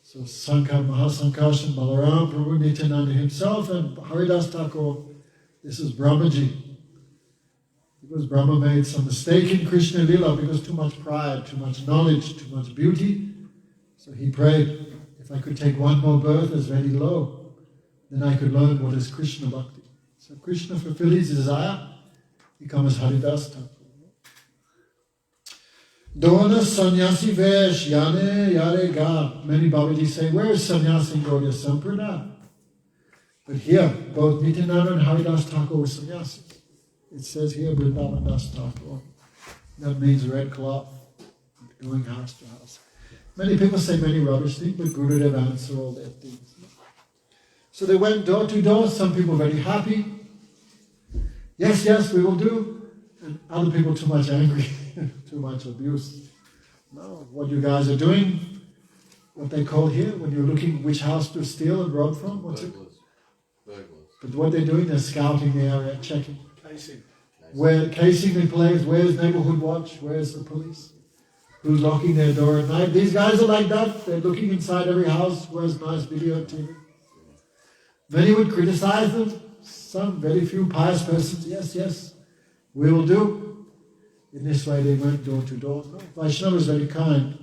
So Sankar, Mahasankarshan, Balaram, Prabhu Nityananda himself, and Haridas Thakur. This is Brahmaji. Because Brahma made some mistake in Krishna Lila because too much pride, too much knowledge, too much beauty. So he prayed, if I could take one more birth as very low, then I could learn what is Krishna Bhakti. So Krishna fulfilled his desire, become as Haridas Thakur. Dona sannyasi vesh yane yare ga. Many Babaji say, where is sannyasi in Gaudiya Sampradaya? But here, both Nityananda and Haridas Thakur were sannyasis. It says here, Vrindavan Das Thakur. That means red cloth, going house to house. Many people say many rubbish things, but Gurudev answered all their things. So they went door to door, some people very happy. Yes, yes, we will do. And other people too much angry, too much abuse. No, what you guys are doing, what they call here, when you're looking which house to steal and rob from, what's it? But what they're doing, they're scouting the area, checking. Casing the place, where's neighborhood watch, where's the police? Who's locking their door at night? These guys are like that, they're looking inside every house, where's nice video TV? Many would criticize them, some very few pious persons, yes, yes, we will do. In this way they went door to door. No, Vaishnava is very kind.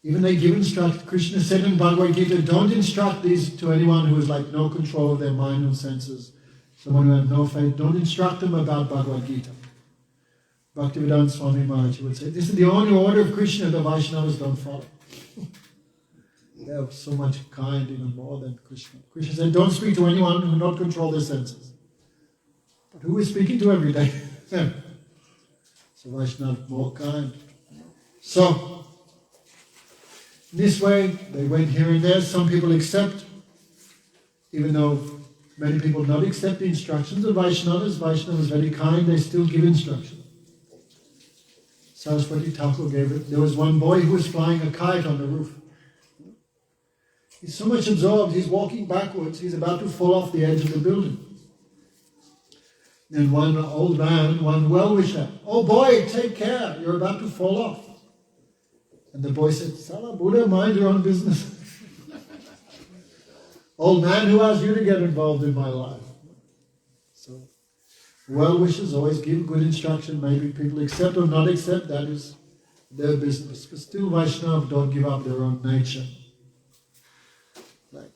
Even they give instruction. Krishna said in Bhagavad Gita, don't instruct these to anyone who has like no control of their mind and senses. Someone who has no faith, don't instruct them about Bhagavad Gita. Bhaktivedanta Swami Maharaj would say, this is the only order of Krishna the Vaishnavas don't follow. They are so much kind, even more than Krishna. Krishna said, don't speak to anyone who not control their senses. But who is speaking to every day? So Vaishnava more kind. So, this way, they went here and there. Some people accept, even though many people not accept the instructions of Vaishnavas. Vaishnavas is very kind, they still give instruction. Saraswati Thakur gave it. There was one boy who was flying a kite on the roof. He's so much absorbed, he's walking backwards, he's about to fall off the edge of the building. Then one old man, one well-wisher, oh boy, take care, you're about to fall off. And the boy said, Sala Buddha, mind your own business. Old man, who asked you to get involved in my life? So, well-wishers always give good instruction. Maybe people accept or not accept, that is their business. But still, Vaishnava don't give up their own nature. Like,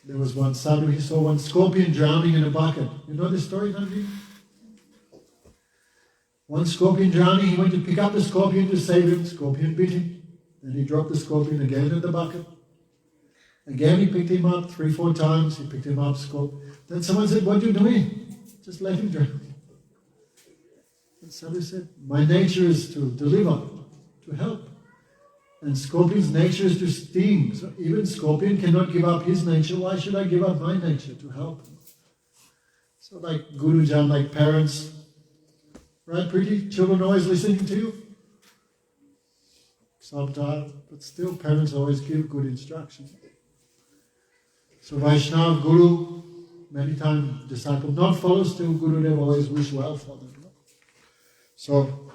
there was one sadhu, he saw one scorpion drowning in a bucket. You know this story, Nandi? One scorpion drowning, he went to pick up the scorpion to save him. Scorpion bit him. Then he dropped the scorpion again in the bucket. Again he picked him up 3-4 times. He picked him up, scorpion. Then someone said, what are you doing? Just let him drown. And sadhu said, my nature is to deliver, to help. And scorpion's nature is to sting. So even scorpion cannot give up his nature. Why should I give up my nature to help? So like Gurujan, like parents, right, pretty? Children always listening to you? Sometimes, but still parents always give good instruction. So Vaishnava, Guru, many times disciple not follow, still Gurudev always wish well for them. So,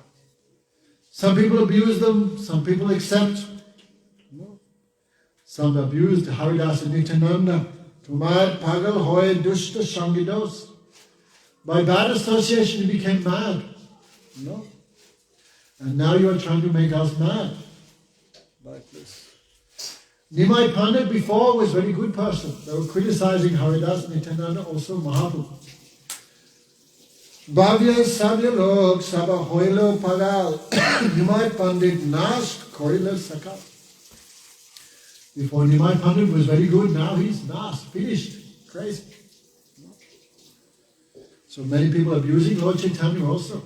some people abuse them, some people accept. Some abused Haridas and Nityananda. Tumar pagal hoye dushta sangidos. By bad association you became mad. No. And now you are trying to make us mad. Like this. Nimai Pandit before was a very good person. They were criticizing Haridas and Nityananda, also Mahaprabhu. Bhavya Savya Lok Sabha Hoilo Pagal Nimai Pandit Nast Koila Sakal. Before Nimai Pandit was very good, now he's Nast, finished, crazy. So many people abusing Lord Chaitanya also.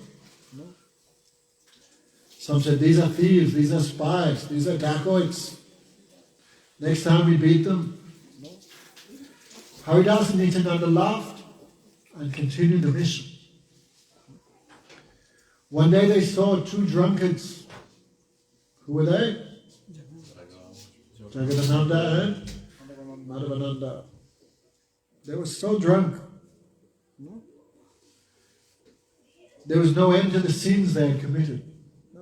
Some said, these are thieves, these are spies, these are dacoits. Next time we beat them. Haridas and Nityananda laughed and continued the mission. One day they saw 2 drunkards. Who were they? Jagadananda and Madhavananda. They were so drunk. There was no end to the sins they had committed.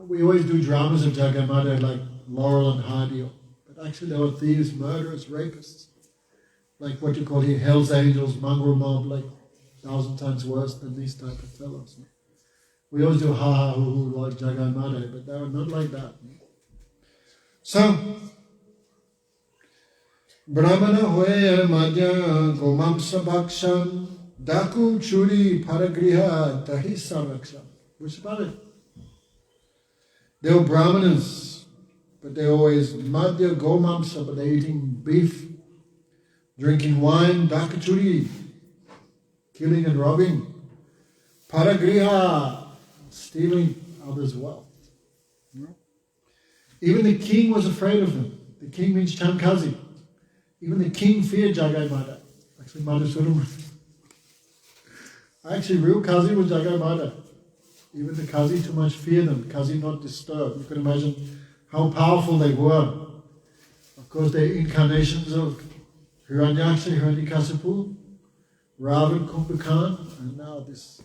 We always do dramas of Jagannath like Laurel and Hardy, but actually they were thieves, murderers, rapists. Like what you call here, Hell's Angels, mongrel mob, like 1,000 times worse than these type of fellows. We always do ha ha hoo hoo like Jagannath, but they were not like that. So, Brahmana hoye madhya gomamsa bhakshan daku churi paragriha tahi sarakshan. Which about it? They were brahmanas, but they always madhya gomamsa, but they're eating beef, drinking wine, dakachuri, killing and robbing, paragriha, stealing others' wealth. Even the king was afraid of them. The king means Chankazi. Even the king feared Jagai Mada. Actually, Madhusudan. Actually, real Kazi was Jagai Mada. Even the Kazi too much feared them. Kazi not disturbed. You can imagine how powerful they were. Of course, they're incarnations of Hiranyaksha, Hiranyakasipu, Ravan, Kumbhakarna, and now this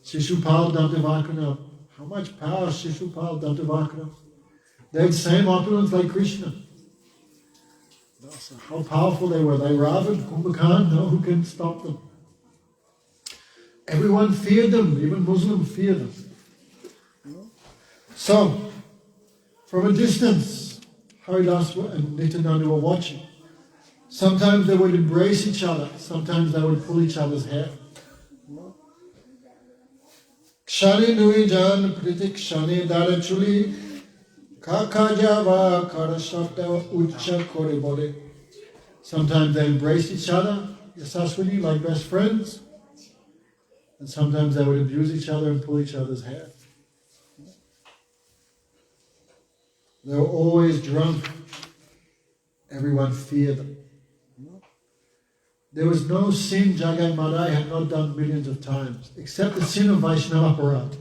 Shishupal, Dantavakra. How much power Shishupal, Dantavakra? They had the same opulence like Krishna. So how powerful they were. They Ravan, Kumbhakarna, no who can stop them. Everyone feared them, even Muslims feared them. So, from a distance, Haridas and Nityananda were watching. Sometimes they would embrace each other, sometimes they would pull each other's hair. Kshani nui jan pritik kshani darachuli kakajava karashapta ucha kore bole. Sometimes they embraced each other, Yasaswini, like best friends. And sometimes they would abuse each other and pull each other's hair. They were always drunk. Everyone feared them. There was no sin Jagai Madai had not done millions of times, except the sin of Vaishnava Aparat.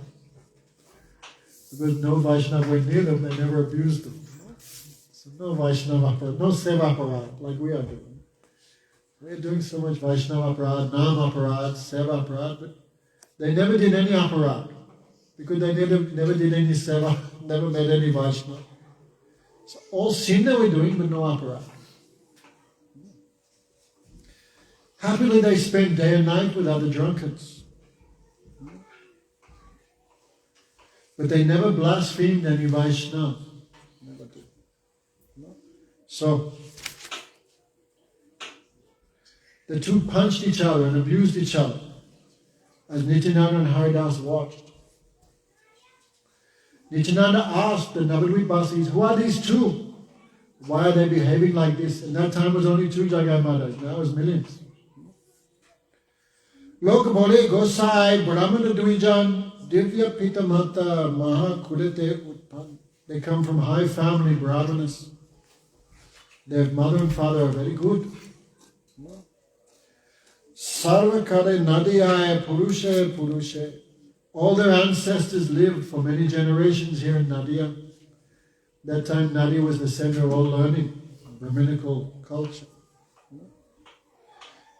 Because no Vaishnava went near them, they never abused them. So no Vaishnava Aparat, no Seva Aparat, like we are doing. We are doing so much Vaishnava Aparat, Nam Aparat, Seva Aparat, but they never did any Aparat, because they never did any Seva, never met any Vaishnava. So all sin they were doing, but no Aparat. Happily they spent day and night with other drunkards. But they never blasphemed any Vaishnava. Never did. So, the two punched each other and abused each other as Nityananda and Haridas watched. Nityananda asked the Navadvip Basis, who are these two? Why are they behaving like this? And that time was only 2 Jagai Madas, now it's millions. Lok bole Gosai, Brahmana Duijan, Divya Pitamata, Maha Kudete Utpan. They come from high family, Brahmanas. Their mother and father are very good. Sarvakare Nadiyaya Purusha Purusha. All their ancestors lived for many generations here in Nadia. That time Nadia was the center of all learning, Brahminical culture.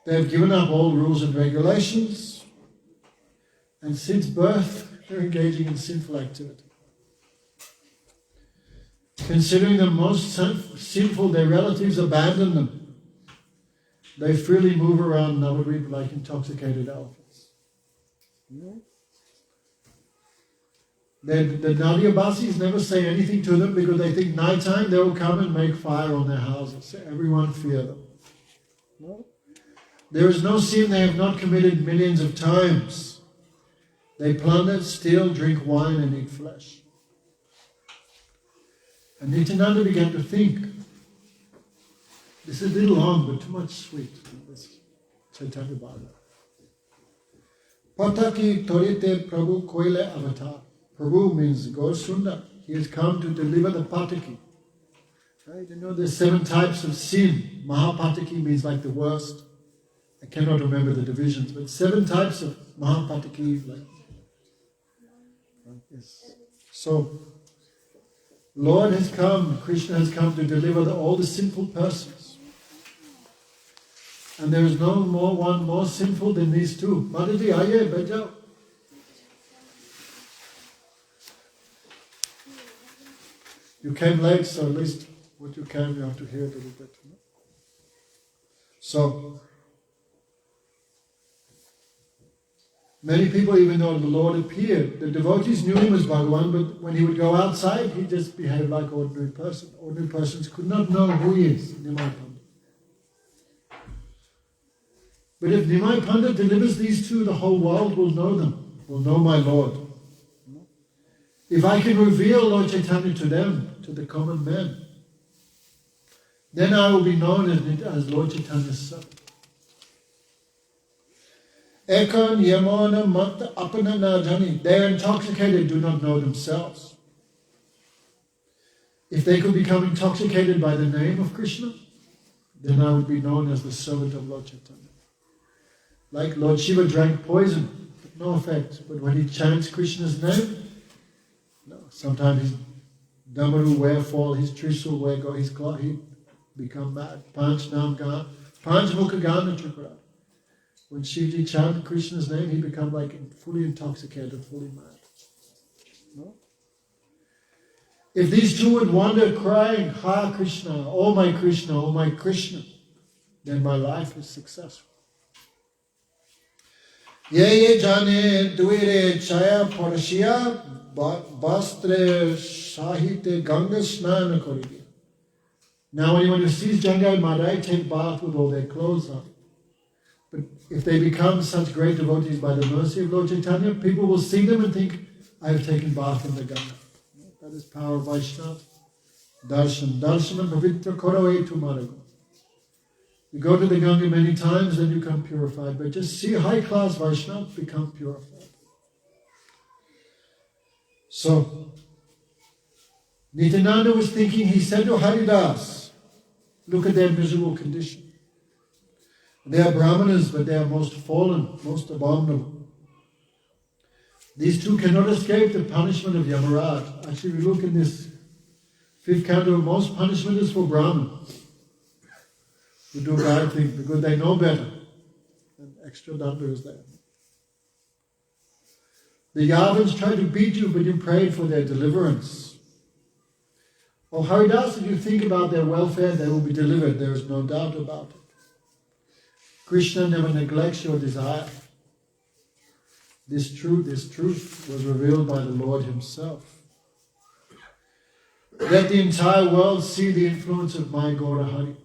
They have given up all rules and regulations, and since birth they're engaging in sinful activity. Considering them most sinful, their relatives abandon them. They freely move around Navadvip like intoxicated elephants. The Nadia Basis never say anything to them because they think nighttime they will come and make fire on their houses. So everyone fear them. There is no sin they have not committed millions of times. They plunder, steal, drink wine and eat flesh. And Nityananda began to think, this is a little long but too much sweet. This Chaitanya Bhava. Pataki Torite Prabhu Koile Avatar. Prabhu means God Sundar. He has come to deliver the Pataki. Right? You know there's 7 types of sin. Mahapataki means like the worst. I cannot remember the divisions, but 7 types of Mahapataki. Like, yes. So, Lord has come, Krishna has come to deliver all the sinful persons. And there is no one more sinful than these two. Mataji, aye, bajao. You came late, so at least what you came, you have to hear it a little bit. So, many people, even though the Lord appeared, the devotees knew him as Bhagavan, but when he would go outside, he just behaved like an ordinary person. Ordinary persons could not know who he is, Nimai Pandit. But if Nimai Pandit delivers these two, the whole world will know them, will know my Lord. If I can reveal Lord Chaitanya to them, to the common men, then I will be known as Lord Chaitanya's son. Ekan yamana mat apana na jani. They are intoxicated, do not know themselves. If they could become intoxicated by the name of Krishna, then I would be known as the servant of Lord Chaitanya. Like Lord Shiva drank poison, but no effect. But when he chants Krishna's name, no. Sometimes his damaru wear fall, his trisul wear go, his claw, he become mad. Panch nam gan, panch mukha gana tripura. When Shivji chanted Krishna's name, he become like fully intoxicated, fully mad. No? If these two would wander crying, Ha Krishna, oh my Krishna, oh my Krishna, then my life is successful. Ye jane duire chaya parashiya bastre sahite ganga snana koriya. Now anyone who sees Jangai Madai take bath with all their clothes on. But if they become such great devotees by the mercy of Lord Chaitanya, people will see them and think, I have taken bath in the Ganga. That is power of Vaishnava. Darshan. Darshanam pavitra koroe tumarago. You go to the Ganga many times, then you become purified. But just see high-class Vaishnava become purified. So, Nityananda was thinking, he said to Haridas, look at their miserable condition. They are Brahmanas, but they are most fallen, most abominable. These two cannot escape the punishment of Yamaraj. Actually, we look in this 5th canto, most punishment is for Brahmins who do bad things because they know better. And extra danda is there. The Yavans tried to beat you, but you prayed for their deliverance. Oh, Haridas, if you think about their welfare, they will be delivered. There is no doubt about it. Krishna never neglects your desire. This truth was revealed by the Lord himself. Let the entire world see the influence of my Gaura Hari.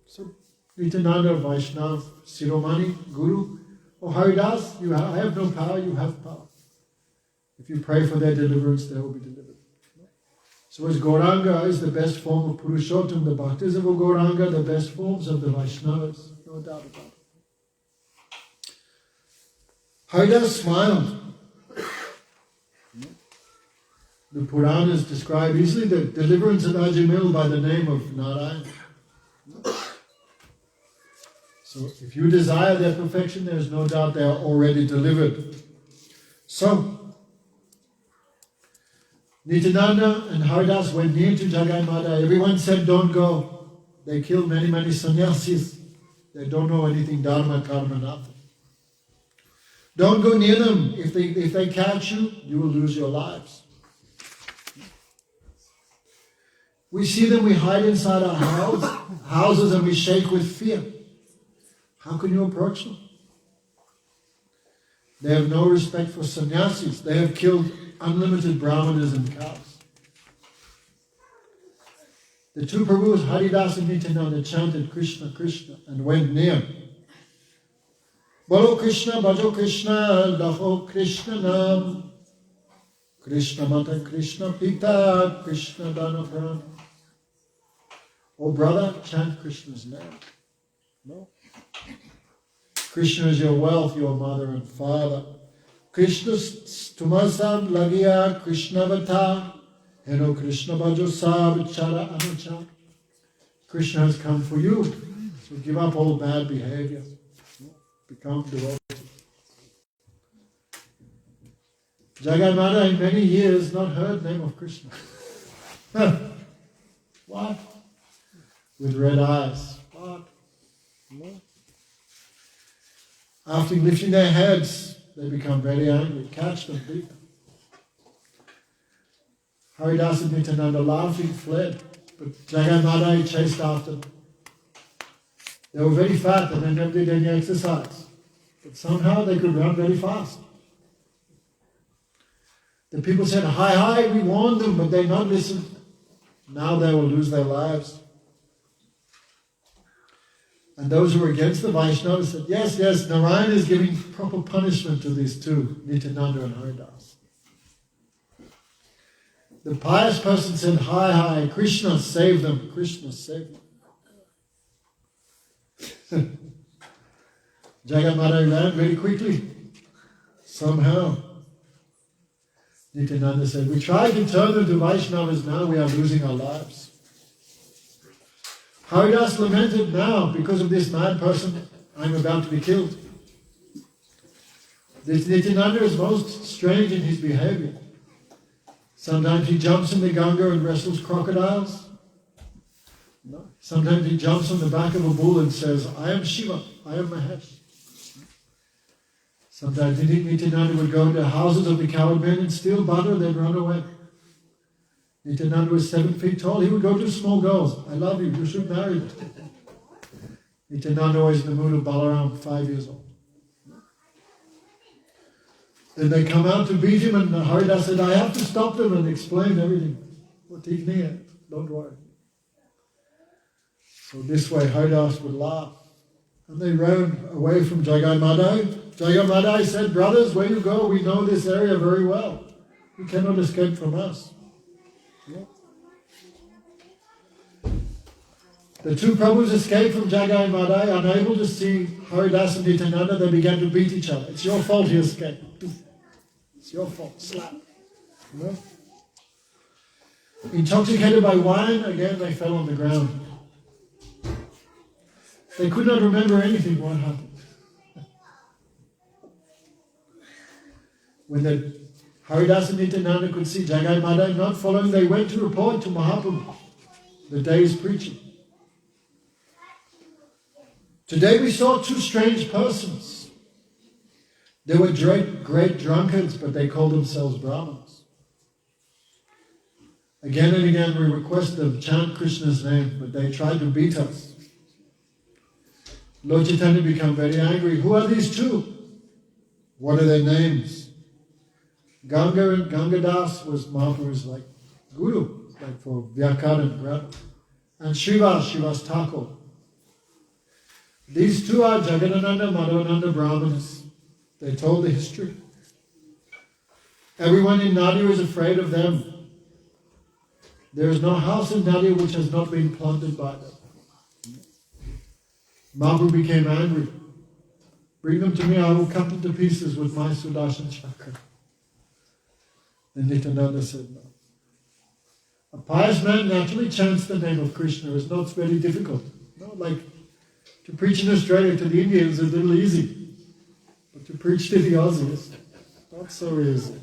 So, Nityananda, Vaishnava, Siromani, Guru, oh Haridas, I have no power, you have power. If you pray for their deliverance, they will be delivered. So as Gauranga is the best form of Purushottam, the Bhaktas of Gauranga, the best forms of the Vaishnavas. No doubt about it. Haridas smiled. The Puranas describe easily the deliverance of Ajamil by the name of Narayan. So if you desire their perfection, there is no doubt they are already delivered. So, Nityananda and Haridas went near to Jagai Mata. Everyone said, don't go. They killed many, many sannyasis. They don't know anything, dharma, karma, nothing. Don't go near them. If they catch you, you will lose your lives. We see them, we hide inside our houses and we shake with fear. How can you approach them? They have no respect for sannyasis. They have killed unlimited brahmanas and cows. The two Prabhus, Haridas and Nityananda, chanted Krishna, Krishna and went near. Bolo Krishna, Bhajo Krishna, Laho Krishna Nam. Krishna Mata, Krishna Pita, Krishna Dana Prana. Oh brother, chant Krishna's name. No? Krishna is your wealth, your mother and father. Krishna Tumasam Lagia Krishna Vata. Heno Krishna Bhajo Sab Chara Anucha. Krishna has come for you. So give up all bad behavior. Become devotee. Jagai Mata in many years not heard the name of Krishna. What? With red eyes. What? No. After lifting their heads, they become very angry. Catch them, beat them. Haridas and Nityananda laughing fled, but Jagai Mata chased after them. They were very fat and they never did any exercise. But somehow they could run very fast. The people said, hi, hi, we warned them, but they not listened. Now they will lose their lives. And those who were against the Vaishnavas said, yes, yes, Narayan is giving proper punishment to these two, Nityananda and Haridas. The pious person said, "Hi, hi, Krishna, save them, Krishna, save them." Jagat Madai ran very quickly. Somehow. Nityananda said, "We tried to turn them to Vaishnavas, now we are losing our lives." Haridas lamented, "Now, because of this mad person, I'm about to be killed." This Nityananda is most strange in his behavior. Sometimes he jumps in the Ganga and wrestles crocodiles. Sometimes he jumps on the back of a bull and says, "I am Shiva, I am Mahesh." Sometimes Nityananda would go into houses of the cowherd men and steal butter and then run away. Nityananda was 7 feet tall. He would go to small girls. "I love you, you should marry me." Nityananda was in the mood of Balaram, 5 years old. Then they come out to beat him, and Haridas said, "I have to stop them and explain everything." "Well, don't worry." So this way Haridas would laugh. And they ran away from Jagai Madai. Jagai Madai said, "Brothers, where you go, we know this area very well. You cannot escape from us." Yeah. The two Prabhus escaped from Jagai Madai, unable to see Haridas and Nityananda. They began to beat each other. "It's your fault he escaped. It's your fault." Slap. You know? Intoxicated by wine, again they fell on the ground. They could not remember anything what happened. When the Haridas and Nityananda could see Jagai Madai not following, they went to report to Mahaprabhu the day's preaching. "Today we saw two strange persons. They were great drunkards, but they called themselves Brahmins. Again and again we requested them to chant Krishna's name, but they tried to beat us." Lord Chaitanya became very angry. "Who are these two? What are their names?" Ganga and Gangadas was Mahaprabhu's guru, for Vyakar and grammar. And Shiva's Thakur. "These two are Jagadananda, Madhavananda Brahmanas." They told the history. "Everyone in Nadia is afraid of them. There is no house in Nadia which has not been plundered by them." Mahaprabhu became angry. "Bring them to me, I will cut them to pieces with my Sudarshan Chakra." Then Nityananda said, "No. A pious man naturally chants the name of Krishna. It's not very difficult. No, like to preach in Australia to the Indians is a little easy. But to preach to the Aussies, not so easy."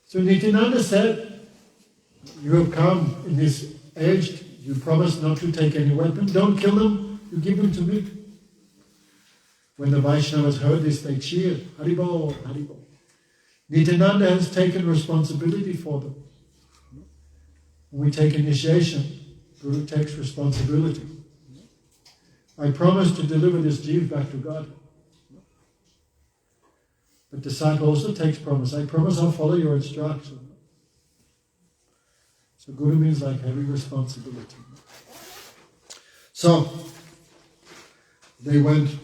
So Nityananda said, "You have come in this age. You promise not to take any weapon. Don't kill them. You give them to me." When the Vaishnavas heard this, they cheered. "Haribol, Haribol." Nityananda has taken responsibility for them. When we take initiation, Guru takes responsibility. "I promise to deliver this jeev back to God." But disciple also takes promise. "I promise I'll follow your instruction." So Guru means heavy responsibility. So they went,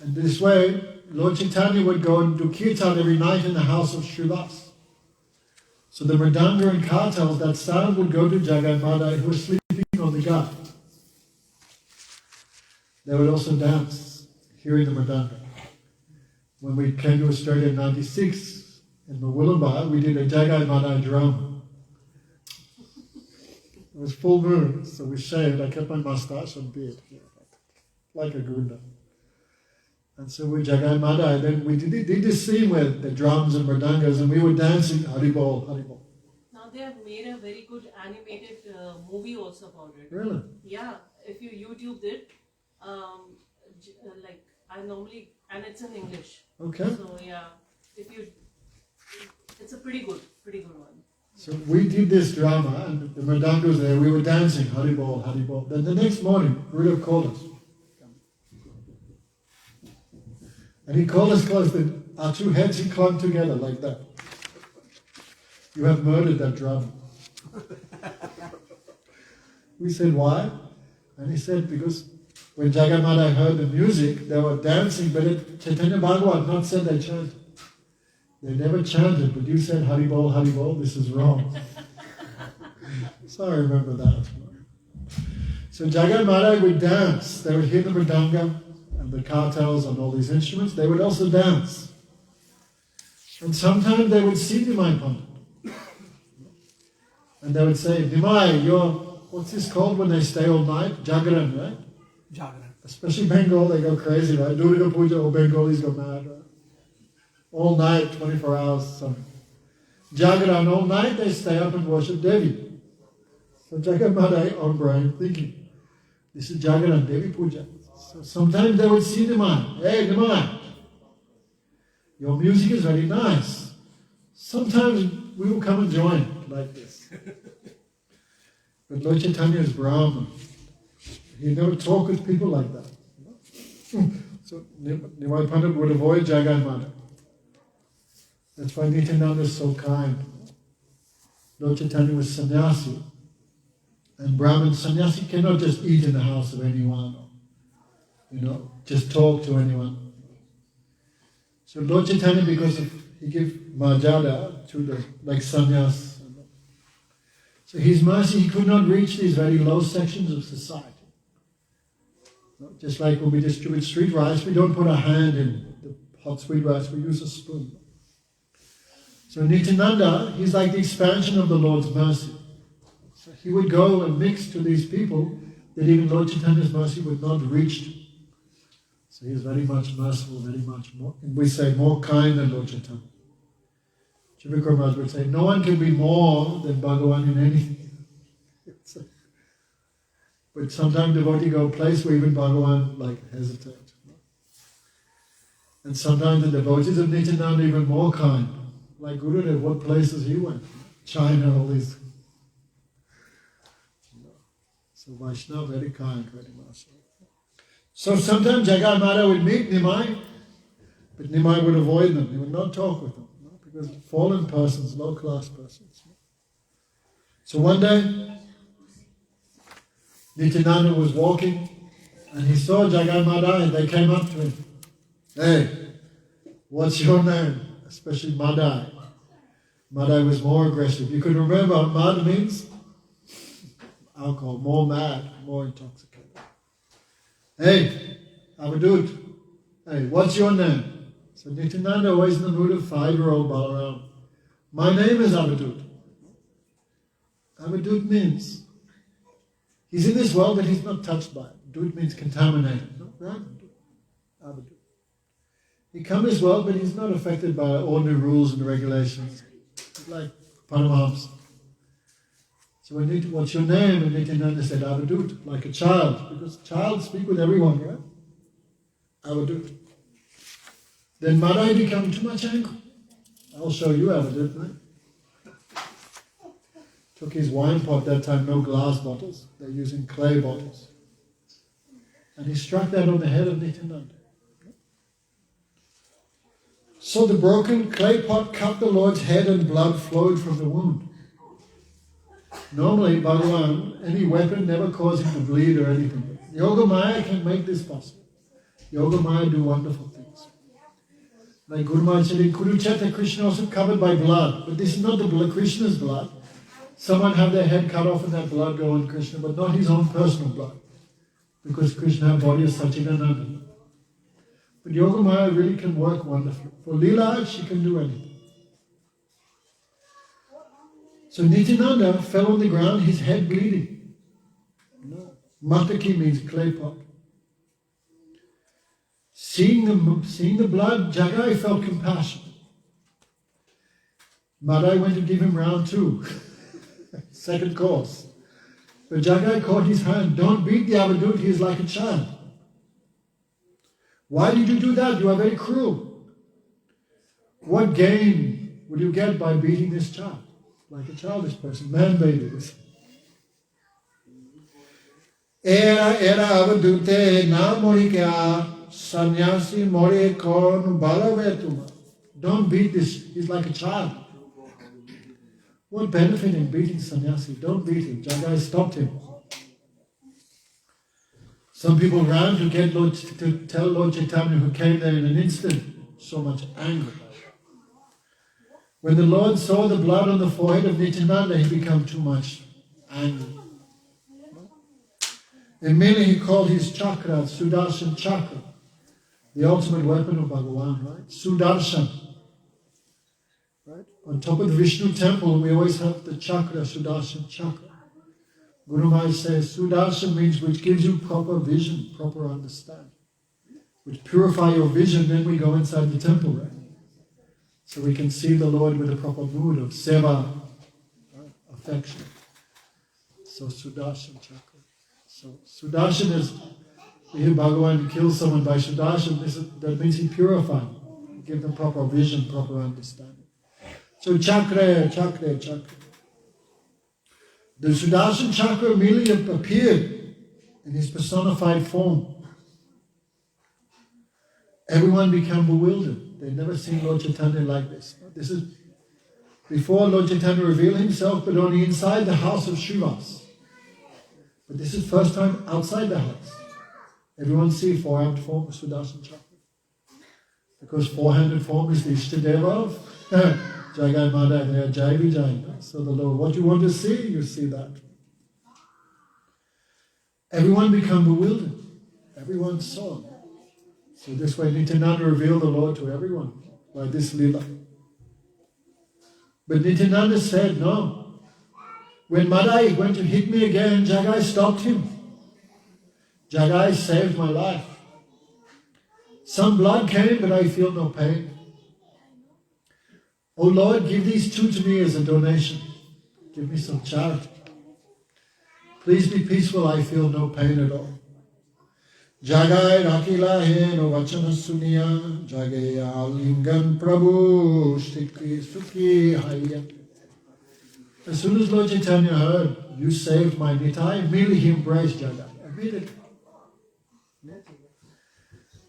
and this way Lord Chaitanya would go and do kirtan every night in the house of Srivas. So the mridanga and kartals, that sound would go to Jagai Madai, who was sleeping on the ghat. They would also dance, hearing the mridanga. When we came to Australia in 96, in Mawilumbar, we did a Jagai Madai drum. It was full moon, so we shaved. I kept my mustache and beard, like a gunda. And so we Jagai Madai, then we did this scene with the drums and mridangas, and we were dancing Haribol, Haribol. Now they have made a very good animated movie also about it. Really? Yeah, if you YouTube it, I normally, and it's in English. Okay. So yeah, it's a pretty good one. So we did this drama, and the mridanga was there. We were dancing Haribol, Haribol. Then the next morning, Gurudev called us. And he called us close, and our two heads he clung together like that. "You have murdered that drum." We said, "Why?" And he said, "Because when Jagai Madai heard the music, they were dancing, but Chaitanya Bhagavat not said they chanted. They never chanted, but you said Haribol, Haribol, this is wrong. So I remember that. So Jagat Maharaj would dance. They would hear the mridanga and the kartals and all these instruments. They would also dance. And sometimes they would see Nimai Pandit. And they would say, Nimai, you're, what's this called when they stay all night? Jagaran, right? Jagaran. Especially Bengal, they go crazy, right? Durga Puja, all Bengalis go mad, right? All night, 24 hours, something. Jagaran, all night they stay up and worship Devi. So Jagat Maharaj on brain thinking, this is Jagaran, Devi Puja. So sometimes they would see Nimai, hey Nimai, your music is very nice. Sometimes we will come and join like this. But Lord Chaitanya is Brahman. He never talk with people like that. So Nimai Pandit would avoid Jagat Maharaj. That's why Nityananda is so kind. Lord Chaitanya was sannyasi. And Brahmin sannyasi cannot just eat in the house of anyone or, just talk to anyone. So Lord Chaitanya, because he gave marjada to the, like sannyas. So his mercy, he could not reach these very low sections of society. Just like when we distribute sweet rice, we don't put our hand in the hot sweet rice, we use a spoon. So Nityananda, he's like the expansion of the Lord's mercy. So he would go and mix to these people that even Lord Chaitanya's mercy would not reach to. So he is very much merciful, very much more, and we say more kind than Lord Chaitanya. Chivikar Maharaj would say, no one can be more than Bhagavan in anything. But sometimes devotee go a place where even Bhagavan hesitates. And sometimes the devotees of Nityananda are even more kind. Like Gurudev, what places he went? China, all these. So Vaishnava, very kind, very much. So sometimes Jagat Maharaj would meet Nimai, but Nimai would avoid them. He would not talk with them, because fallen persons, low-class persons. So one day, Nityananda was walking, and he saw Jagat Maharaj, and they came up to him. Hey, what's your name? Especially Madai. Madai was more aggressive. You could remember, Mad means alcohol, more mad, more intoxicated. Hey, Avadut. Hey, what's your name? So Nityananda, always in the mood of 5-year-old Balaram. My name is Avadut. Avadut means he's in this world, but he's not touched by it. Dut means contaminated. No, right? Avadut. He comes to this world, but he's not affected by ordinary rules and regulations. He's like Paramahamsa. So when what's your name? And Nityananda said, Avadut, like a child, because child speak with everyone, right? Avadut. Then Madai became too much angry. I'll show you Avadut, right? Took his wine pot, that time no glass bottles, they're using clay bottles. And he struck that on the head of Nityananda. So the broken clay pot cut the Lord's head and blood flowed from the wound. Normally, Bhagavan, any weapon never caused him to bleed or anything. Yoga Maya can make this possible. Yoga Maya do wonderful things. Like Guru Maharaj said, in Kurukshetra, Krishna also covered by blood. But this is not the blood, Krishna's blood. Someone have their head cut off and that blood go on Krishna, but not his own personal blood. Because Krishna has body of Sachidananda. But Yoga Maya really can work wonderfully. For Leela, she can do anything. So Nityananda fell on the ground, his head bleeding. No. Mataki means clay pot. Seeing the blood, Jagai felt compassion. Madai went to give him round 2. Second course. But Jagai caught his hand. Don't beat the Avadut, he is like a child. Why did you do that? You are very cruel. What gain will you get by beating this child? Like a childish person, man babies. Era Avadute na morikya sannyasi more kon balavetuma. Don't beat this, he's like a child. What benefit in beating sannyasi? Don't beat him. Jagai stopped him. Some people ran to tell Lord Chaitanya, who came there in an instant, so much anger. When the Lord saw the blood on the forehead of Nityananda, he became too much angry. Immediately he called his chakra Sudarshan chakra, the ultimate weapon of Bhagavan, right? Sudarshan. Right? On top of the Vishnu temple, we always have the chakra, Sudarshan chakra. Guru Maharaj says Sudarshan means which gives you proper vision, proper understanding. Which purify your vision, then we go inside the temple, right? So we can see the Lord with a proper mood of seva, right? Affection. So Sudarshan chakra. So Sudarshan is, here Bhagavan kills someone by Sudarshan, that means he purifies, give them proper vision, proper understanding. So chakra. The Sudarshan chakra immediately appeared in his personified form. Everyone became bewildered. They'd never seen Lord Chaitanya like this. This is before Lord Chaitanya revealed himself, but only inside the house of Srivas. But this is first time outside the house. Everyone see four-handed form of Sudarshan chakra. Because four-handed form is the Ishtadeva of Jagai Madhaya Jai Vijay. So the Lord, what you want to see, you see that. Everyone became bewildered. Everyone saw. So this way Nityananda revealed the Lord to everyone by this lila. But Nityananda said, no. When Madai went to hit me again, Jagai stopped him. Jagai saved my life. Some blood came, but I feel no pain. Oh Lord, give these two to me as a donation. Give me some charity. Please be peaceful, I feel no pain at all. Jagai rakila he no vachana suniya, Jagaya lingam prabhu stikri sukhi hayya. As soon as Lord Chaitanya heard, you saved my Nitai, immediately he embraced Jagai. Immediately.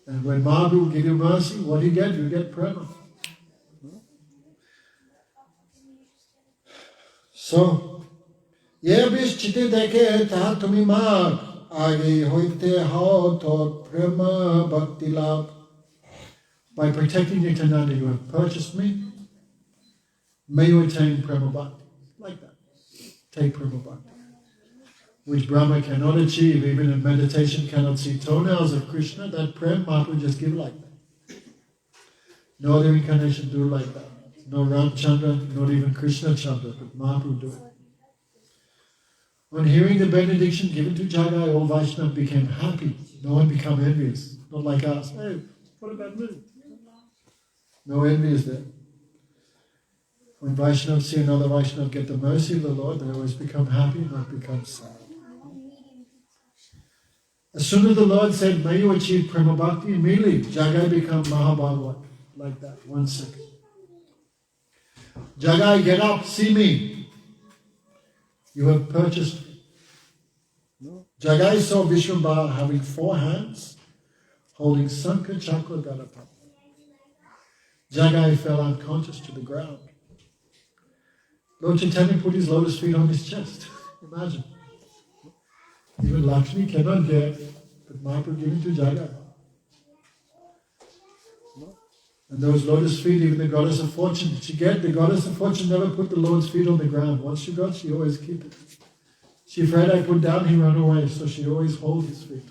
And when Mahaprabhu will give you mercy, what do you get? You get prema. So, ye bishchite deke tahatumi mag, age hoite hao to prema bhakti labh. By protecting Nityananda, you have purchased me. May you attain prema bhakti. Like that. Take prema bhakti. Which Brahma cannot achieve, even in meditation cannot see toenails of Krishna. That prema Mahaprabhu just give like that. No other incarnation do like that. No Ramchandra, not even Krishna Chandra, but Mahaprabhu do it. On hearing the benediction given to Jagai, all Vaishnavas became happy. No one became envious. Not like us. Hey, what about me? No envy is there. When Vaishnavas see another Vaishnava get the mercy of the Lord, they always become happy, not become sad. As soon as the Lord said, may you achieve Prema Bhakti, immediately Jagai became Mahabhagavat. Like that, 1 second. Jagai, get up, see me. You have purchased me. No. Jagai saw Vishwambara having 4 hands, holding Sankha Chakra Gadapati. Jagai fell unconscious to the ground. Lord Chaitanya put his lotus feet on his chest. Imagine. Even Lakshmi cannot get, but Mahaprabhu giving to Jagai. And those lotus feet, even the goddess of fortune, did she get? The goddess of fortune never put the Lord's feet on the ground. Once she got, she always keep it. She afraid I put down, he run away, so she always hold his feet.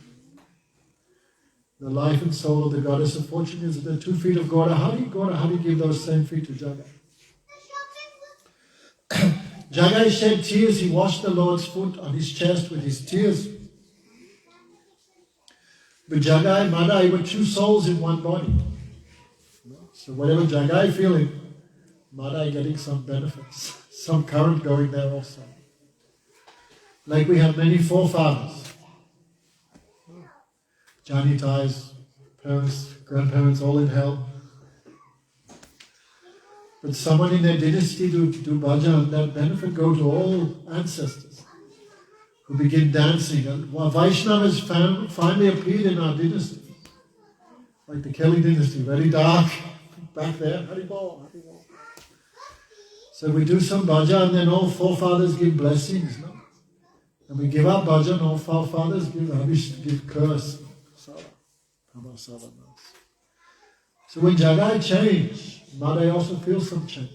The life and soul of the goddess of fortune is the 2 feet of Gaura. How do you give those same feet to Jagai? Jagai shed tears. He washed the Lord's foot on his chest with his tears. But Jagai and Madai were 2 souls in one body. So whatever Jagai feeling, Madai getting some benefits, some current going there also. Like we have many forefathers. Janitai's parents, grandparents, all in hell. But someone in their dynasty do bhajan, that benefit go to all ancestors who begin dancing. And Vaishnavas finally appeared in our dynasty. Like the Kelly dynasty, very dark, back there, Haribol, Haribol. So we do some bhajan and then all forefathers give blessings, no? And we give up bhajan, all forefathers give curse. So when Jagai changed, Madai also feels some change.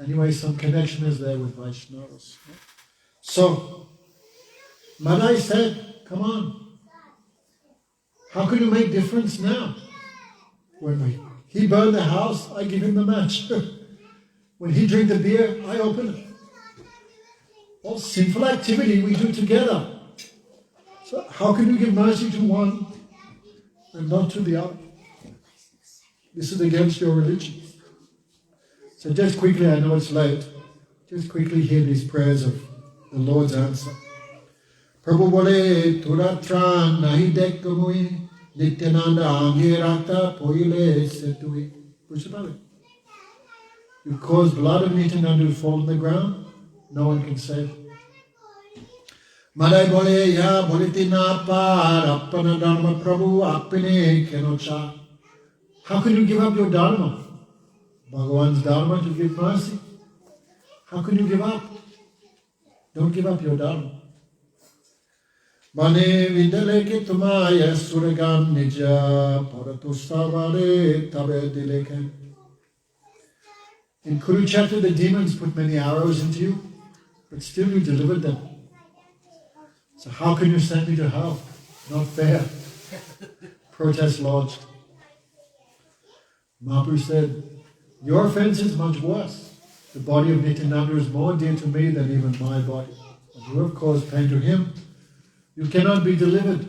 Anyway, some connection is there with Vaishnavas. So, Madai said, come on, how can you make difference now? He burned the house, I give him the match. When he drink the beer, I open it. All sinful activity we do together. So how can you give mercy to one and not to the other? This is against your religion. So just quickly, I know it's late, just quickly hear these prayers of the Lord's answer. Prabhu bole turatran nahi dekkamui nityananda ange rakta poile setui. Which about it? You cause blood of Nityananda to fall on the ground, no one can save it. Madai bole ya bolitina par appana dharma prabhu appine kenocha. How can you give up your dharma? Bhagavan's dharma to give mercy. How can you give up? Don't give up your dharma. Bane vidaleke tumaya suragam nija paratustavare tabe dileke. In Kurukshetra, the demons put many arrows into you, but still you delivered them. So how can you send me to hell? Not fair. Protest lodged. Mahaprabhu said, your offense is much worse. The body of Nityananda is more dear to me than even my body. And you have caused pain to him. You cannot be delivered.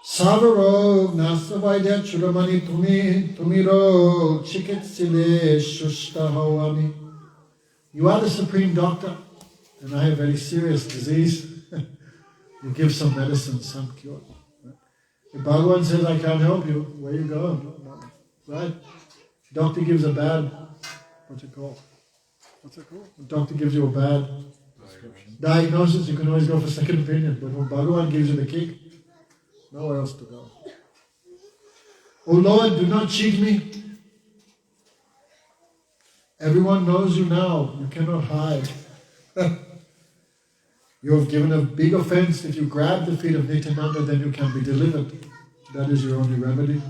Savarog nasavaidya churamani tumiro chikitsile shushta havami. You are the supreme doctor, and I have very serious disease. You give some medicine, some cure. If Bhagavan says, I can't help you, where you go? Right? Doctor gives a bad, what's it called? The doctor gives you a bad diagnosis, you can always go for second opinion. But when Bhagavan gives you the kick, nowhere else to go. Oh Lord, do not cheat me. Everyone knows you now. You cannot hide. You have given a big offense. If you grab the feet of Nityananda, then you can be delivered. That is your only remedy.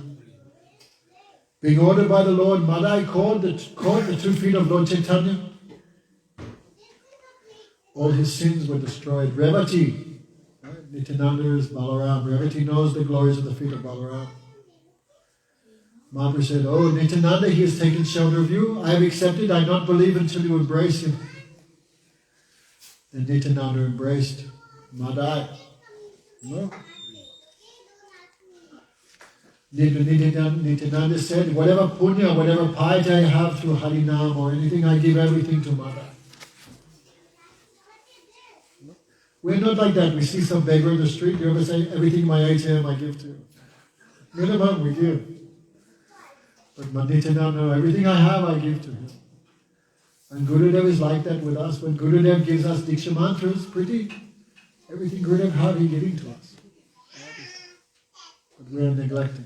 Being ordered by the Lord, Madai caught the 2 feet of Lord Chaitanya. All his sins were destroyed. Revati, right? Nityananda is Balaram. Revati knows the glories of the feet of Balaram. Mahaprabhu said, oh Nityananda, he has taken shelter of you. I have accepted. I not believe until you embrace him. Then Nityananda embraced Madai. No? Nityananda said, whatever punya, whatever piety I have through Harinam or anything, I give everything to Madai. We're not like that. We see some beggar in the street, you ever say, everything in my ATM I give to you. Minimum we give. But Nityananda, everything I have I give to him. And Gurudev is like that with us. When Gurudev gives us Diksha mantras, pretty, everything Gurudev had he giving to us. But we're neglecting.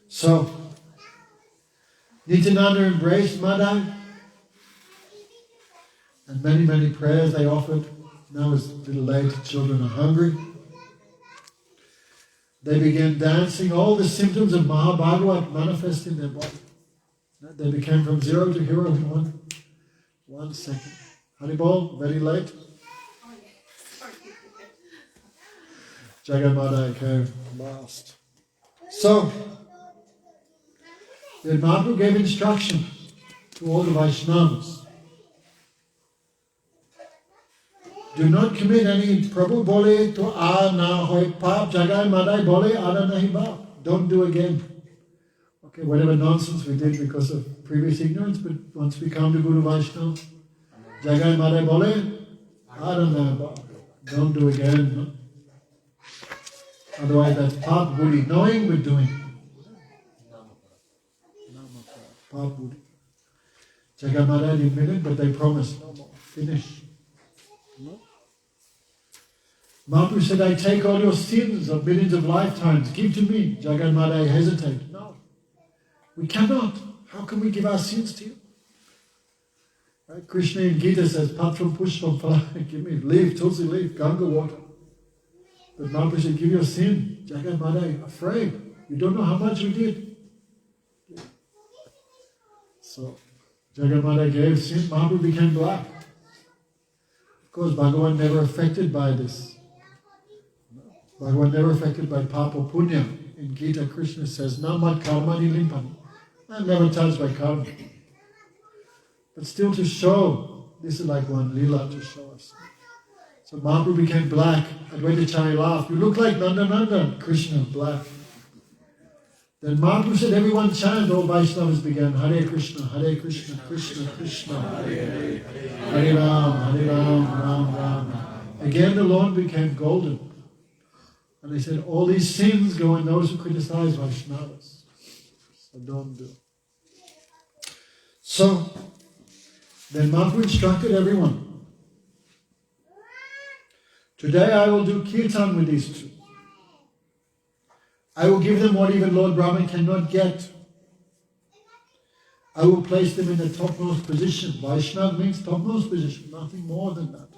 So, Nityananda embraced Madai, and many, many prayers they offered. Now it's a little late, children are hungry. They began dancing, all the symptoms of Mahabhagavat manifest in their body. They became from zero to hero in one second. Haribol, very late. Oh, yeah. Sorry. Jagadmada came last. So, then Mahaprabhu gave instruction to all the Vaishnavas. Do not commit any Prabhu bole to a na hoy pap jagai madai bole ada nahi bap. Don't do again. Okay, whatever nonsense we did because of previous ignorance, but once we come to Guru Vaishnava, jagai madai bole ada nahi bap. Don't do again. No? Otherwise that's pap buddhi. Knowing we're doing. Pap buddhi. Jagai madai admitted, but they promised no more. Finish. No? Mahaprabhu said, I take all your sins of millions of lifetimes, give to me. Jagat Madai hesitated. No, we cannot. How can we give our sins to you? Right? Krishna in Gita says, Patram Pushpam Phala, give me leaf, Tulsi leaf, Ganga water. But Mahaprabhu said, give your sin. Jagat Madai, afraid. You don't know how much we did. So Jagannath gave sin, Mahaprabhu became black. Of course, Bhagavan never affected by this. Bhagavan never affected by papa punya. In Gita, Krishna says, "Na mat karma nilimpani." I'm never touched by karma. But still to show, this is like one lila to show us. So Mahaprabhu became black. Advaitacharya laughed. You look like Nandanandan. Krishna, black. Then Mahaprabhu said, everyone chant. All Vaishnavas began, Hare Krishna, Krishna Krishna, Hare Ram, Ram Ram. Again the lawn became golden. And they said, all these sins go on those who criticize Vaishnavas. So don't do. So, then Mahaprabhu instructed everyone. Today I will do kirtan with these two. I will give them what even Lord Brahman cannot get. I will place them in the topmost position. Vaishnava means topmost position, nothing more than that.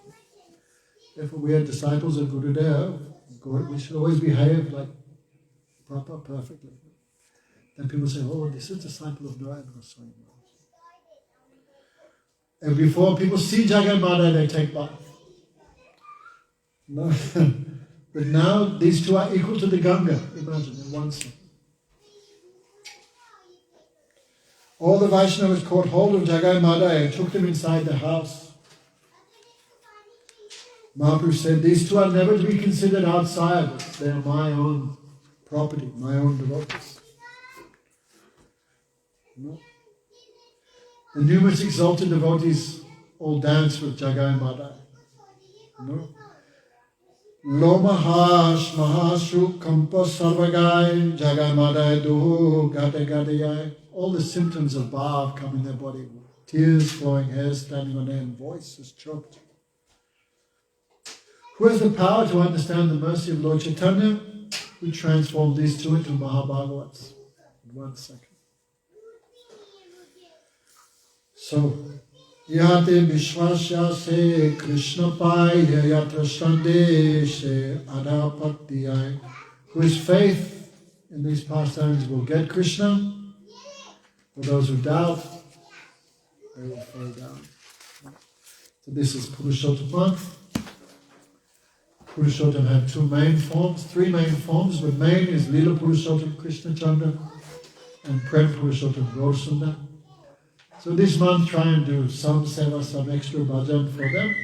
Therefore we are disciples of Gurudev. We should always behave like proper, perfectly. Then people say, oh, this is disciple of Narayana Goswami. And before people see Jagannath, they take bath. No. But now these two are equal to the Ganga, imagine, in one second. All the Vaishnavas caught hold of Jagai Madai and took them inside the house. Mahaprabhu said, these two are never to be considered outsiders. They are my own property, my own devotees. No. The numerous exalted devotees all dance with Jagai Madai. No. Lomahash Mahashu Kampa Sarvagai Jagai Madai Duhu Gata Gadayai. All the symptoms of bhav come in their body. Tears flowing, hair standing on end, voice is choked. Who has the power to understand the mercy of Lord Chaitanya? Who transformed these two into Mahabhagavats? In 1 second. So, Yate Vishwasya se Krishna Pai Yatra Shande se Adapatiyai. Whose faith in these pastimes will get Krishna. For those who doubt, they will fall down. So this is Purushottam month. Purushottam had three main forms, but main is Lila Purushottam Krishna Chandra and Prem Purushottam Gaurasundar. So this month try and do some seva, some extra bhajan for them.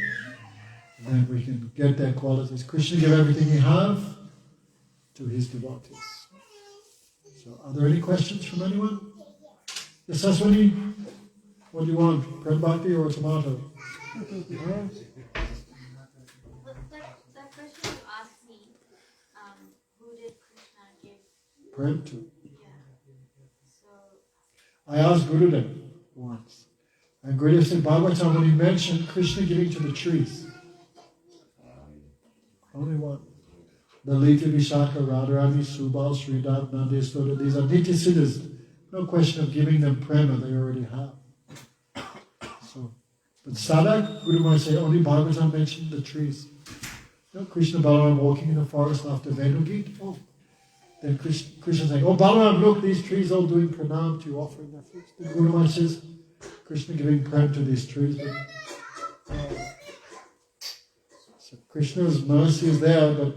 And then we can get their qualities. Krishna gave everything he have to his devotees. So are there any questions from anyone? Yes, Saswani, what do you want? Prem Bhakti or a tomato? That question you asked me, who did Krishna give? Prem to. Yeah. So I asked Gurudev once. And Gurudev said, Bhagavatam, when he mentioned Krishna giving to the trees. Only one. The Lita Vishaka, Radharani, Subal, Sridhar, Nandeswara, these are Nitya Siddhas. No question of giving them prema, they already have. So, but Sadak, Guru might say, only Bhagavatam mentioned the trees. You know, Krishna Balaram walking in the forest after Venugit. Oh, then Krishna saying, oh Balaram, look, these trees all doing pranam to you, offering their fruits. The Guru Maharaj says, Krishna giving prem to these trees. So Krishna's mercy is there, but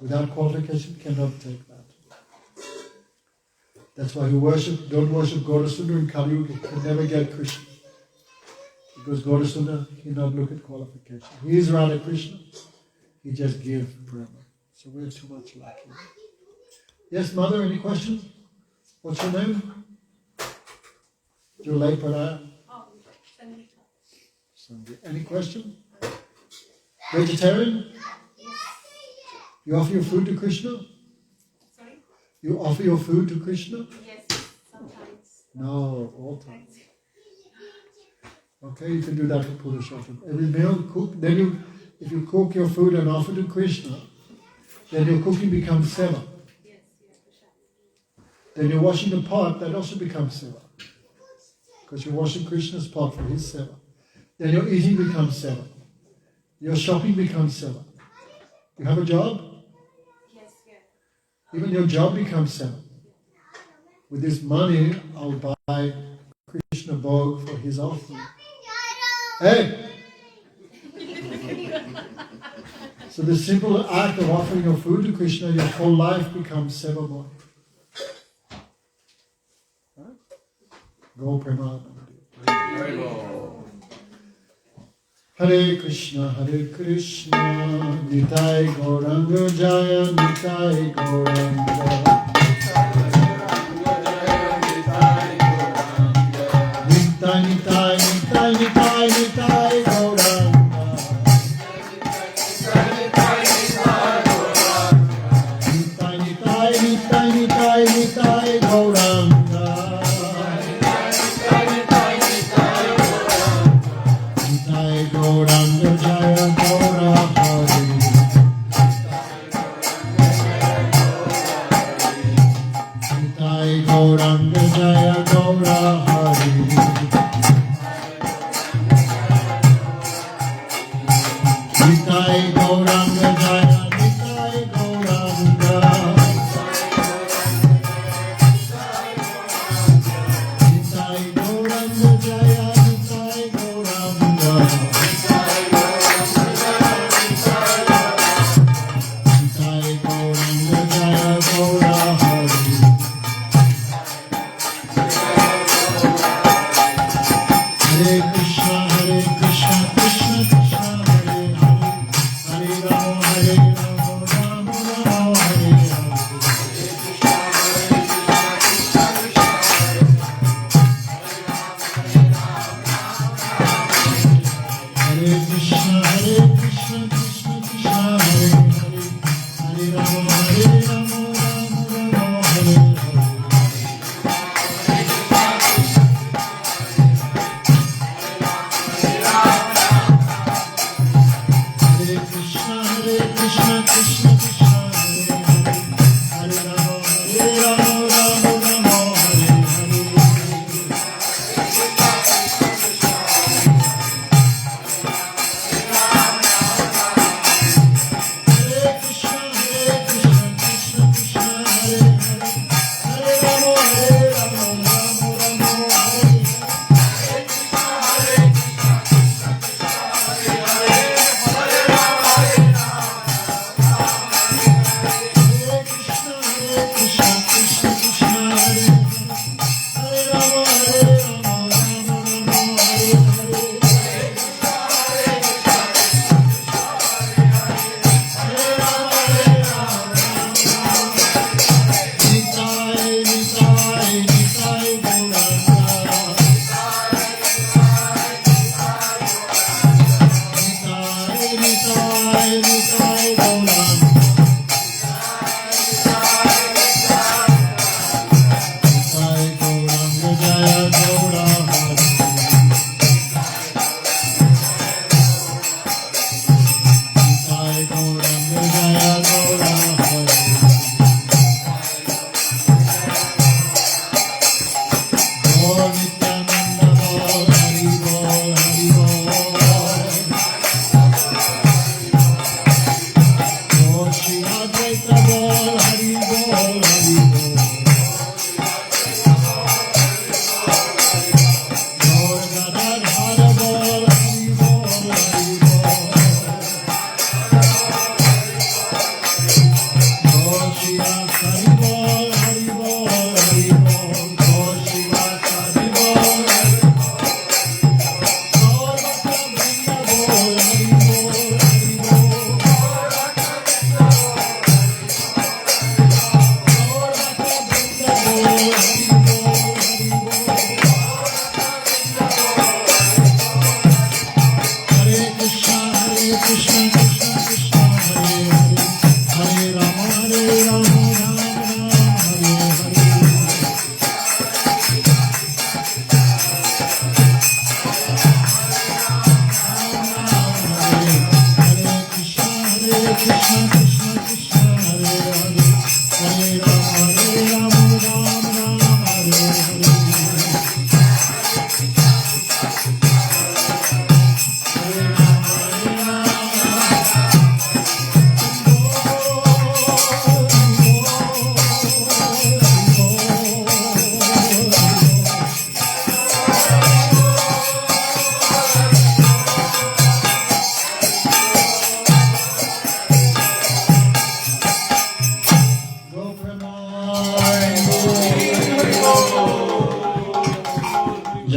without qualification cannot take that. That's why don't worship Gaurasundar in Kali Yuga, can never get Krishna. Because Gaurasundar, he not look at qualification. He is Radha Krishna. He just gives prema. So we're too much like him. Yes, mother, any questions? What's your name? Julai Paraya. oh, Sangeeta. Sanjay. Any question? Vegetarian? Yes. You offer your food to Krishna? Sorry? You offer your food to Krishna? Yes, sometimes. No, all times. Okay, you can do that for Purushottam. Every meal cook, then if you cook your food and offer to Krishna, then your cooking becomes seva. Yes, for sure. Then you're washing the pot, that also becomes seva. Because you're washing Krishna's pot for his seva. Then your eating becomes seva. Your shopping becomes seva. You have a job? Yes, Even your job becomes seva. With this money, I'll buy Krishna bhog for his offering. Hey! So the simple act of offering your food to Krishna, your whole life becomes seva boy. Go Premanand. Hare Krishna, Nitai Gauranga Jaya, Nitai Gauranga. Nitai, Nitai, Nitai, Nitai, Nitai Gauranga. Nitai, Nitai, Nitai, Nitai, Nitai Gauranga. Gauranga Jaya Gaura Hari. Nitai Gauranga Jaya Gaura Hari. Nitai Gauranga Jaya Nitai Gauranga. Nitai Gauranga Jaya Nitai Gauranga. Hare Krishna, Krishna Krishna, Hare Hare, Hare Rama, Rama Rama, Hare Hare. Hare Krishna, Krishna Krishna, Hare Hare, Hare Rama, Rama Rama, Hare Hare. Krishna Krishna Krishna, Hare Hare, Hare Rama, Rama Rama, Hare Hare. Hare Krishna, Krishna Krishna, Hare Hare, Hare Rama, Rama Rama, Hare Hare.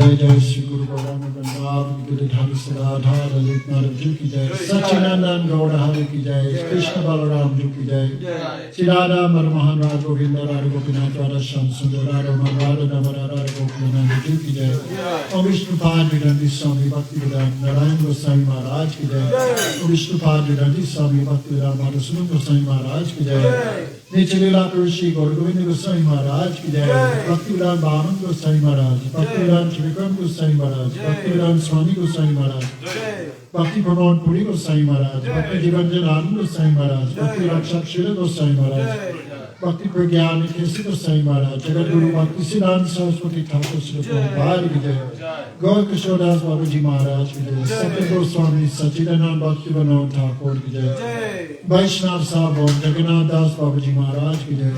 Jai Jai Shri Guru Gauranga Vrindavan Giridhari Saradha Lalit Madhav Ji ki Jai Satchidanand Gaura Hari ki Jai Krishna Balaram Ji ki Jai Shri Radha Madhamahan Radha Govinda Radha Gopinath Radha Shyam Sundar Radha Radha Damara Radha Govinda Ji ki Jai Om Vishnu Padri Dandi Swami Bhakti Vedanta Narayan Goswami Maharaj ki Jai Om Vishnu Padri Dandi Swami Bhakti Vedanta Madhusudan Goswami Maharaj ki Jai Niche Leela Purushi Gaur Govinda Goswami Maharaj ki Jai Bhakti Vedanta Bhavan Goswami Maharaj Bhakti Vedanta Vikram Goswami Maharaj Bhakti Vedanta Swami Goswami Maharaj Bhakti Pramod Puri Goswami Maharaj Bhakti Jivanjan Anand Goswami Maharaj Bhakti Rakshak Shira Goswami Maharaj Bhakti Pragyani Kesi Goswami Maharaj Jagat Guru Bhakti Siddhanta Saraswati Thakur Srila Prabhupada ki Jai Gaur Kishodas Babaji Maharaj ki Jai Satya Goswami Sachidanand Bhakti Vinod Thakur ki Jai Vaishnav Sabon Jagannath Das Babaji Maharaj ki Jai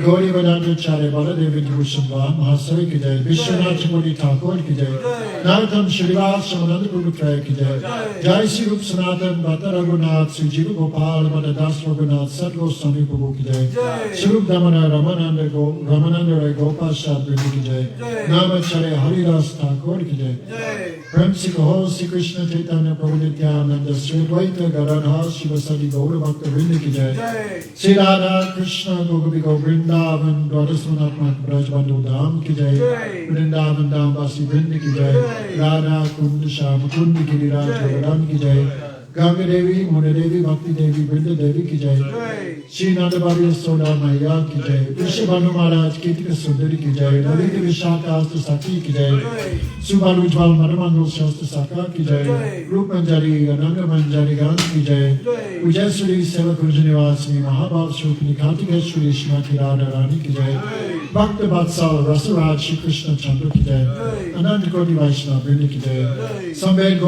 Gauri Vedanta Acharya Baladev Bhushan Mahasaya ki Jai Vishwanath Chaudhary Thakur ki Jai Narottam Shrivas Shamananda Guru Traya ki Jai Jai Sri Rup Sanatan Bhatta Raghunath Sri Jiva Gopal Bhatta Das Raghunath Sat Goswami Prabhu ki Jai Sri Rup Damana Ramananda Rai Gopal Shadri ki Jai Namacharya Haridas Thakur ki Jai Prem Se Kaho Sri Krishna Chaitanya Prabhu Nityananda Sri Advaita Garadha Shivasadi Gaura Bhakta Vrinda ki Jai Sri Radha Krishna Gopi Go Vrindavan Dwadasmanatmak Braj Bandhu Dham ki Jai Vrindavan Dham Vasi Vrinda ki Jai Radha Kund Sham Kund Giriraj Govardhan ki Jai Ganga Devi, Muna Devi, Bhakti Devi, Vrinda Devi ki Jai Shri Nanda Bhavi Soda Maya ki Jai Vrishabhanu Maharaj Kirtika Sundari ki Jai Ravita Vishaka Asta Sati ki Jai Subhalu Jval Manamangal Shasta Saka ki Jai Rup Manjari Ananga Manjari Gan ki Jai Ujasuri Seva Kunjanivasini Mahabhav Shukni Kartikeshwari Shrimati Radharani ki Jai Bhakta Vatsal Rasa Raj Shri Krishna Chandra ki Jai Ananda Koti Vaishnava Vrinda ki Jai Samved